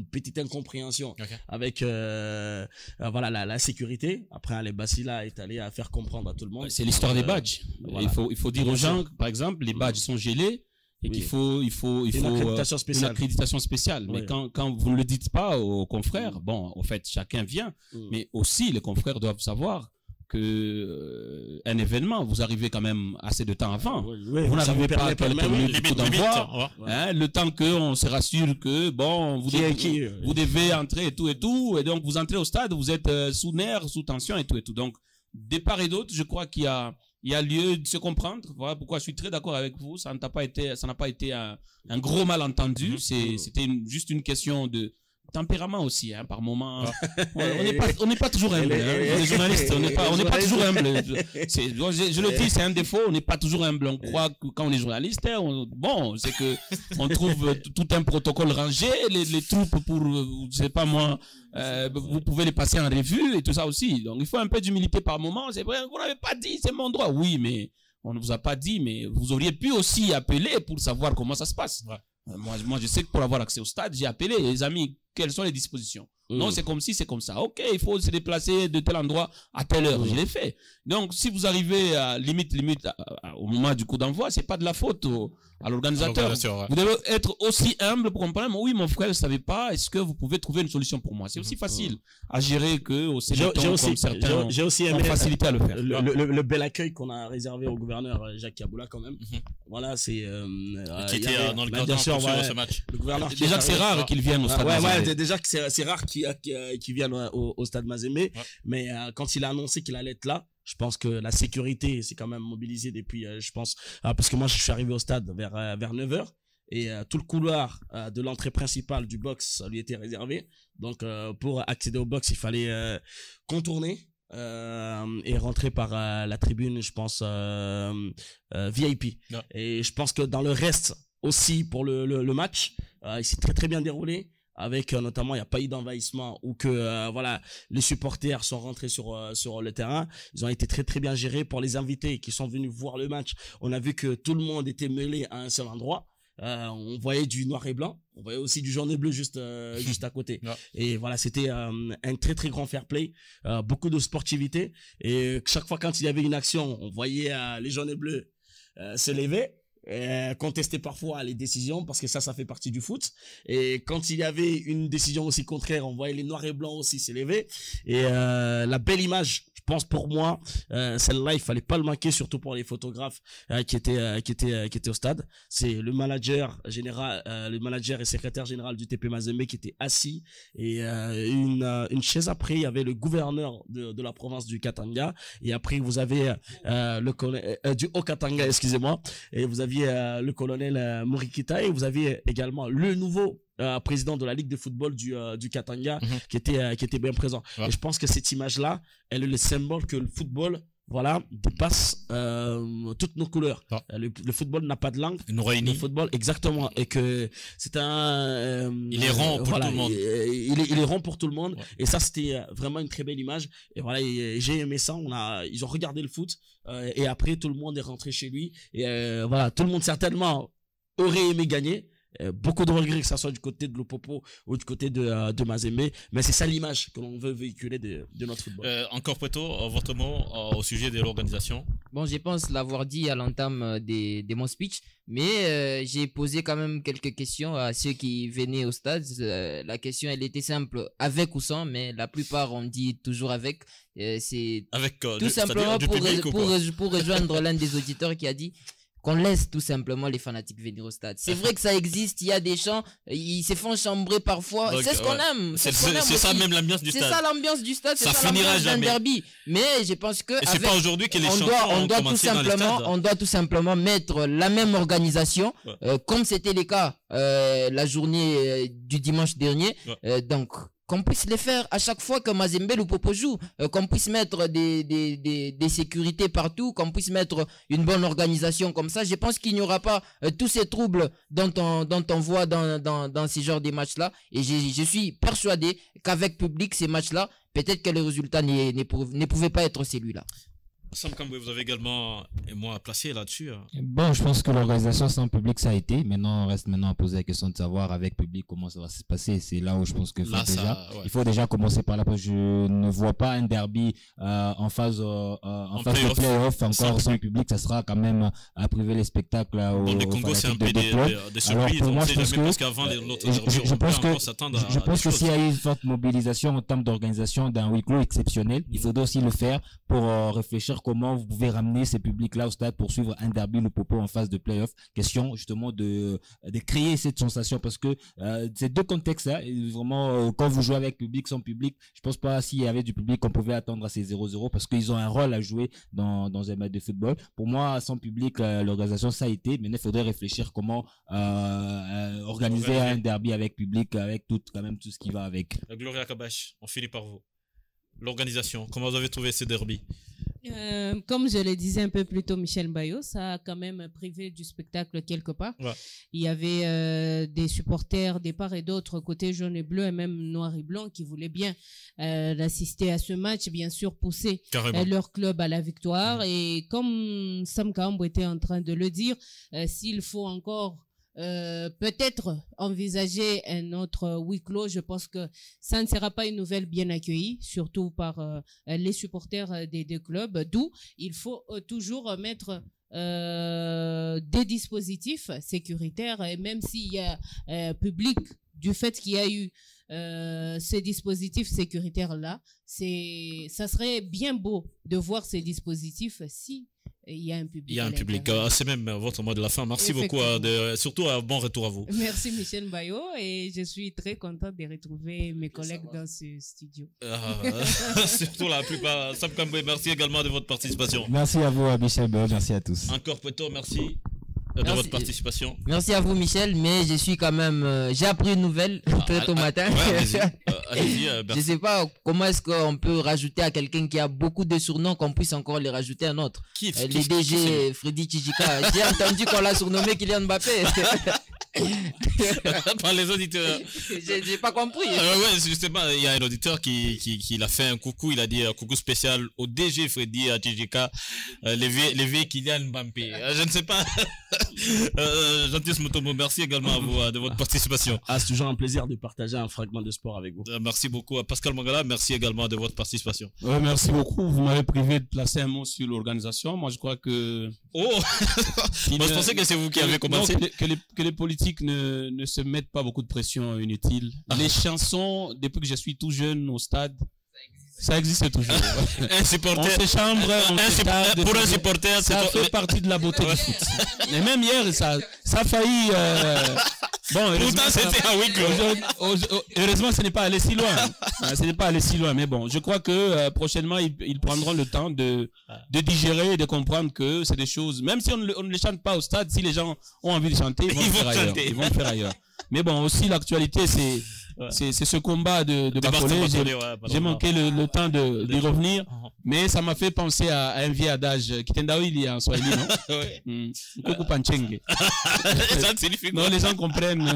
petite incompréhension avec voilà la sécurité, après Ali Basila est allé à faire comprendre à tout le monde. C'est l'histoire des badges. Voilà. Il faut dire aux gens, par exemple, les badges sont gelés. et qu'il faut une accréditation spéciale. Mais quand vous ne le dites pas aux confrères, bon, au fait, chacun vient, mais aussi les confrères doivent savoir que un événement, vous arrivez quand même assez de temps avant. Vous n'arrivez pas à quelques minutes du coup d'envoi, le temps qu'on se rassure que bon, vous devez entrer et tout, et donc vous entrez au stade, vous êtes sous nerfs, sous tension et tout. Donc, de part et d'autre, je crois qu'il y a lieu de se comprendre. Voilà pourquoi je suis très d'accord avec vous. Ça n'a pas été un gros malentendu. C'était juste une question de tempérament aussi, hein, par moment. On n'est pas toujours humble, hein. Les journalistes, on n'est pas toujours humble. Je le dis, c'est un défaut. On n'est pas toujours humble. On croit que quand on est journaliste, c'est que on trouve tout un protocole rangé, les troupes pour, je sais pas moi, vous pouvez les passer en revue et tout ça aussi. Donc il faut un peu d'humilité par moment. C'est vrai, vous n'avez pas dit, c'est mon droit. Oui, mais on ne vous a pas dit, mais vous auriez pu aussi appeler pour savoir comment ça se passe. Moi, je sais que pour avoir accès au stade, j'ai appelé les amis, quelles sont les dispositions. Non, c'est comme si, c'est comme ça. Ok, il faut se déplacer de tel endroit à telle heure. Je l'ai fait. Donc, si vous arrivez à limite au moment du coup d'envoi, c'est pas de la faute à l'organisateur. Vous devez être aussi humble pour comprendre. Oui, mon frère, je savais pas. Est-ce que vous pouvez trouver une solution pour moi? C'est aussi facile à gérer que au Sénégal, comme certains j'ai aussi aimé facilité à le faire. Le bel accueil qu'on a réservé au gouverneur Jacques Kaboula quand même. Voilà, c'est qui était dans le cadre de ce match. Le gouverneur déjà que c'est rare qu'il vienne au stade. Déjà que c'est rare qu'il vienne au stade Mazembe, mais quand il a annoncé qu'il allait être là, je pense que la sécurité s'est quand même mobilisée depuis, je pense, parce que moi je suis arrivé au stade vers 9h et tout le couloir de l'entrée principale du box lui était réservé. Donc pour accéder au box, il fallait contourner et rentrer par la tribune, je pense, VIP. Et je pense que dans le reste aussi pour le match, il s'est très très bien déroulé. Avec notamment il n'y a pas eu d'envahissement ou que voilà, les supporters sont rentrés sur le terrain. Ils ont été très très bien gérés. Pour les invités qui sont venus voir le match, on a vu que tout le monde était mêlé à un seul endroit. On voyait du noir et blanc, on voyait aussi du jaune et bleu juste à côté. Et voilà, c'était un très très grand fair play, beaucoup de sportivité, et chaque fois quand il y avait une action, on voyait les jaunes et bleus se lever, contester parfois les décisions, parce que ça fait partie du foot. Et quand il y avait une décision aussi contraire, on voyait les noirs et blancs aussi s'élever. Et la belle image, je pense pour moi, celle-là il fallait pas le manquer, surtout pour les photographes qui étaient au stade. C'est le manager général, le manager et secrétaire général du TP Mazembe qui était assis, et une chaise après il y avait le gouverneur de la province du Katanga, et après vous avez du Haut-Katanga, excusez-moi, et vous aviez le colonel Morikita, et vous aviez également le nouveau président de la Ligue de football du Katanga qui était bien présent. Et je pense que cette image-là, elle est le symbole que le football, voilà, dépasse toutes nos couleurs. Le football n'a pas de langue. Le football, exactement, et que c'est il est rond pour tout le monde. Il est rond pour tout le monde. Et ça, c'était vraiment une très belle image. Et voilà, j'ai aimé ça. Ils ont regardé le foot, et après tout le monde est rentré chez lui. Et voilà, tout le monde certainement aurait aimé gagner. Beaucoup de regrets, que ça soit du côté de l'Opopo ou du côté de Mazembe, mais c'est ça l'image que l'on veut véhiculer de notre football. Encore Preto, votre mot au sujet de l'organisation? Bon, je pense l'avoir dit à l'entame de mon speech, mais j'ai posé quand même quelques questions à ceux qui venaient au stade. La question, elle était simple, avec ou sans, mais la plupart on dit toujours avec. C'est avec, tout simplement pour rejoindre l'un des auditeurs qui a dit qu'on laisse tout simplement les fanatiques venir au stade. C'est vrai que ça existe, il y a des gens, ils se font chambrer parfois. C'est ce qu'on aime. C'est ça même l'ambiance du stade. C'est ça l'ambiance du stade, c'est ça finira jamais. D'un derby. Mais je pense que c'est pas aujourd'hui que les champions on doit tout simplement mettre la même organisation, comme c'était le cas la journée du dimanche dernier. Donc qu'on puisse les faire à chaque fois que Mazembe ou Popo joue, qu'on puisse mettre des sécurités partout, qu'on puisse mettre une bonne organisation comme ça. Je pense qu'il n'y aura pas tous ces troubles dont on voit dans ces genres de matchs-là. Et je suis persuadé qu'avec public, ces matchs-là, peut-être que le résultat ne pouvait pas être celui-là. Sam Kamboué, vous avez également un mot à placer là-dessus. Bon, je pense que l'organisation sans public, ça a été. Maintenant, on reste à poser la question de savoir avec public comment ça va se passer. C'est là où je pense qu'il faut déjà commencer par là, parce que je ne vois pas un derby en phase de play-off encore sans public. Ça sera quand même à priver les spectacles aux Congo, c'est un peu des surprises. Alors pour moi, je pense que s'il y a eu une forte mobilisation en termes d'organisation d'un huis clos exceptionnel, il faudrait aussi le faire pour réfléchir comment vous pouvez ramener ces publics-là au stade pour suivre un derby le Popo en phase de play-off. Question justement de créer cette sensation, parce que ces deux contextes-là, vraiment, quand vous jouez avec public, sans public, je pense pas s'il y avait du public qu'on pouvait attendre à ces 0-0, parce qu'ils ont un rôle à jouer dans un match de football. Pour moi, sans public, l'organisation, ça a été. Maintenant, il faudrait réfléchir comment organiser un derby avec public, avec quand même tout ce qui va avec. Gloria Kabash, on finit par vous. L'organisation, comment vous avez trouvé ce derby? Comme je le disais un peu plus tôt, Michel Bayo, ça a quand même privé du spectacle quelque part. Ouais. Il y avait des supporters des part et d'autre, côté jaune et bleu et même noir et blanc, qui voulaient bien assister à ce match, bien sûr pousser leur club à la victoire. Et comme Sam Kamboué était en train de le dire, s'il faut encore peut-être envisager un autre huis clos, je pense que ça ne sera pas une nouvelle bien accueillie, surtout par les supporters des deux clubs, d'où il faut toujours mettre des dispositifs sécuritaires, et même s'il y a public, du fait qu'il y a eu ces dispositifs sécuritaires là, ça serait bien beau de voir ces dispositifs si il y a un public. Il y a un public. C'est même votre mot de la fin. Merci beaucoup. Surtout un bon retour à vous. Merci Michel Bayo, et je suis très contente de retrouver mes collègues dans ce studio. Surtout la plupart. Sam Kamboué, merci également de votre participation. Merci à vous, Michel Bayo. Merci à tous. Encore Peto, merci de votre participation. Merci à vous Michel, mais je suis quand même j'ai appris une nouvelle très tôt matin. Je sais pas comment est-ce qu'on peut rajouter à quelqu'un qui a beaucoup de surnoms, qu'on puisse encore les rajouter un autre. Le DG Freddy Tchidjika. J'ai entendu qu'on l'a surnommé Kylian Mbappé. Par les auditeurs. J'ai pas compris. Ouais, justement, il y a un auditeur qui l'a fait un coucou. Il a dit coucou spécial au DG Freddy Tchidjika, levé Kylian Mbappé. Je ne sais pas. Jean-Thiès Mutombo, merci également à vous de votre participation. C'est toujours un plaisir de partager un fragment de sport avec vous. Merci beaucoup à Pascal Mangala, merci également de votre participation. Merci beaucoup, vous m'avez privé de placer un mot sur l'organisation. Moi je crois que... Moi je pensais que c'est vous qui avez commencé. Que les politiques ne se mettent pas beaucoup de pression inutile. Les chansons, depuis que je suis tout jeune au stade, ça existe toujours. Un supporter. On s'échambre, pour un supporter, ça fait partie de la beauté du foot. Et même hier, ça a failli... Bon, heureusement, ce n'est pas allé si loin. Ce n'est pas allé si loin, mais bon, je crois que prochainement, ils prendront le temps de digérer et de comprendre que c'est des choses, même si on ne les chante pas au stade, si les gens ont envie de chanter, ils vont le faire ailleurs. Mais bon, aussi, l'actualité, c'est ce combat de Bacolé. J'ai manqué le temps d'y revenir, mais ça m'a fait penser à un vieil adage qui il en Swahili, non? Non, les gens comprennent,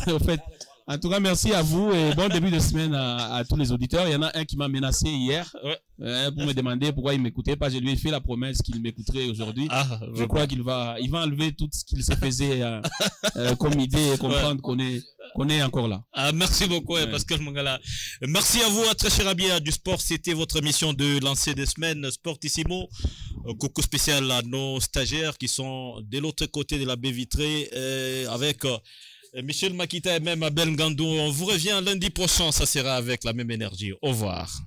au fait. En tout cas, merci à vous et bon début de semaine à tous les auditeurs. Il y en a un qui m'a menacé hier pour me demander pourquoi il m'écoutait pas. Je lui ai fait la promesse qu'il m'écouterait aujourd'hui. Je crois qu'il va enlever tout ce qu'il se faisait comme idée et comprendre qu'on est encore là. Merci beaucoup, Pascal Mangala. Merci à vous, très cher ami du sport. C'était votre émission de lancer des semaines Sportissimo. Coucou spécial à nos stagiaires qui sont de l'autre côté de la baie vitrée avec Michel Makita et même Abel Ngandou. On vous revient lundi prochain, ça sera avec la même énergie. Au revoir.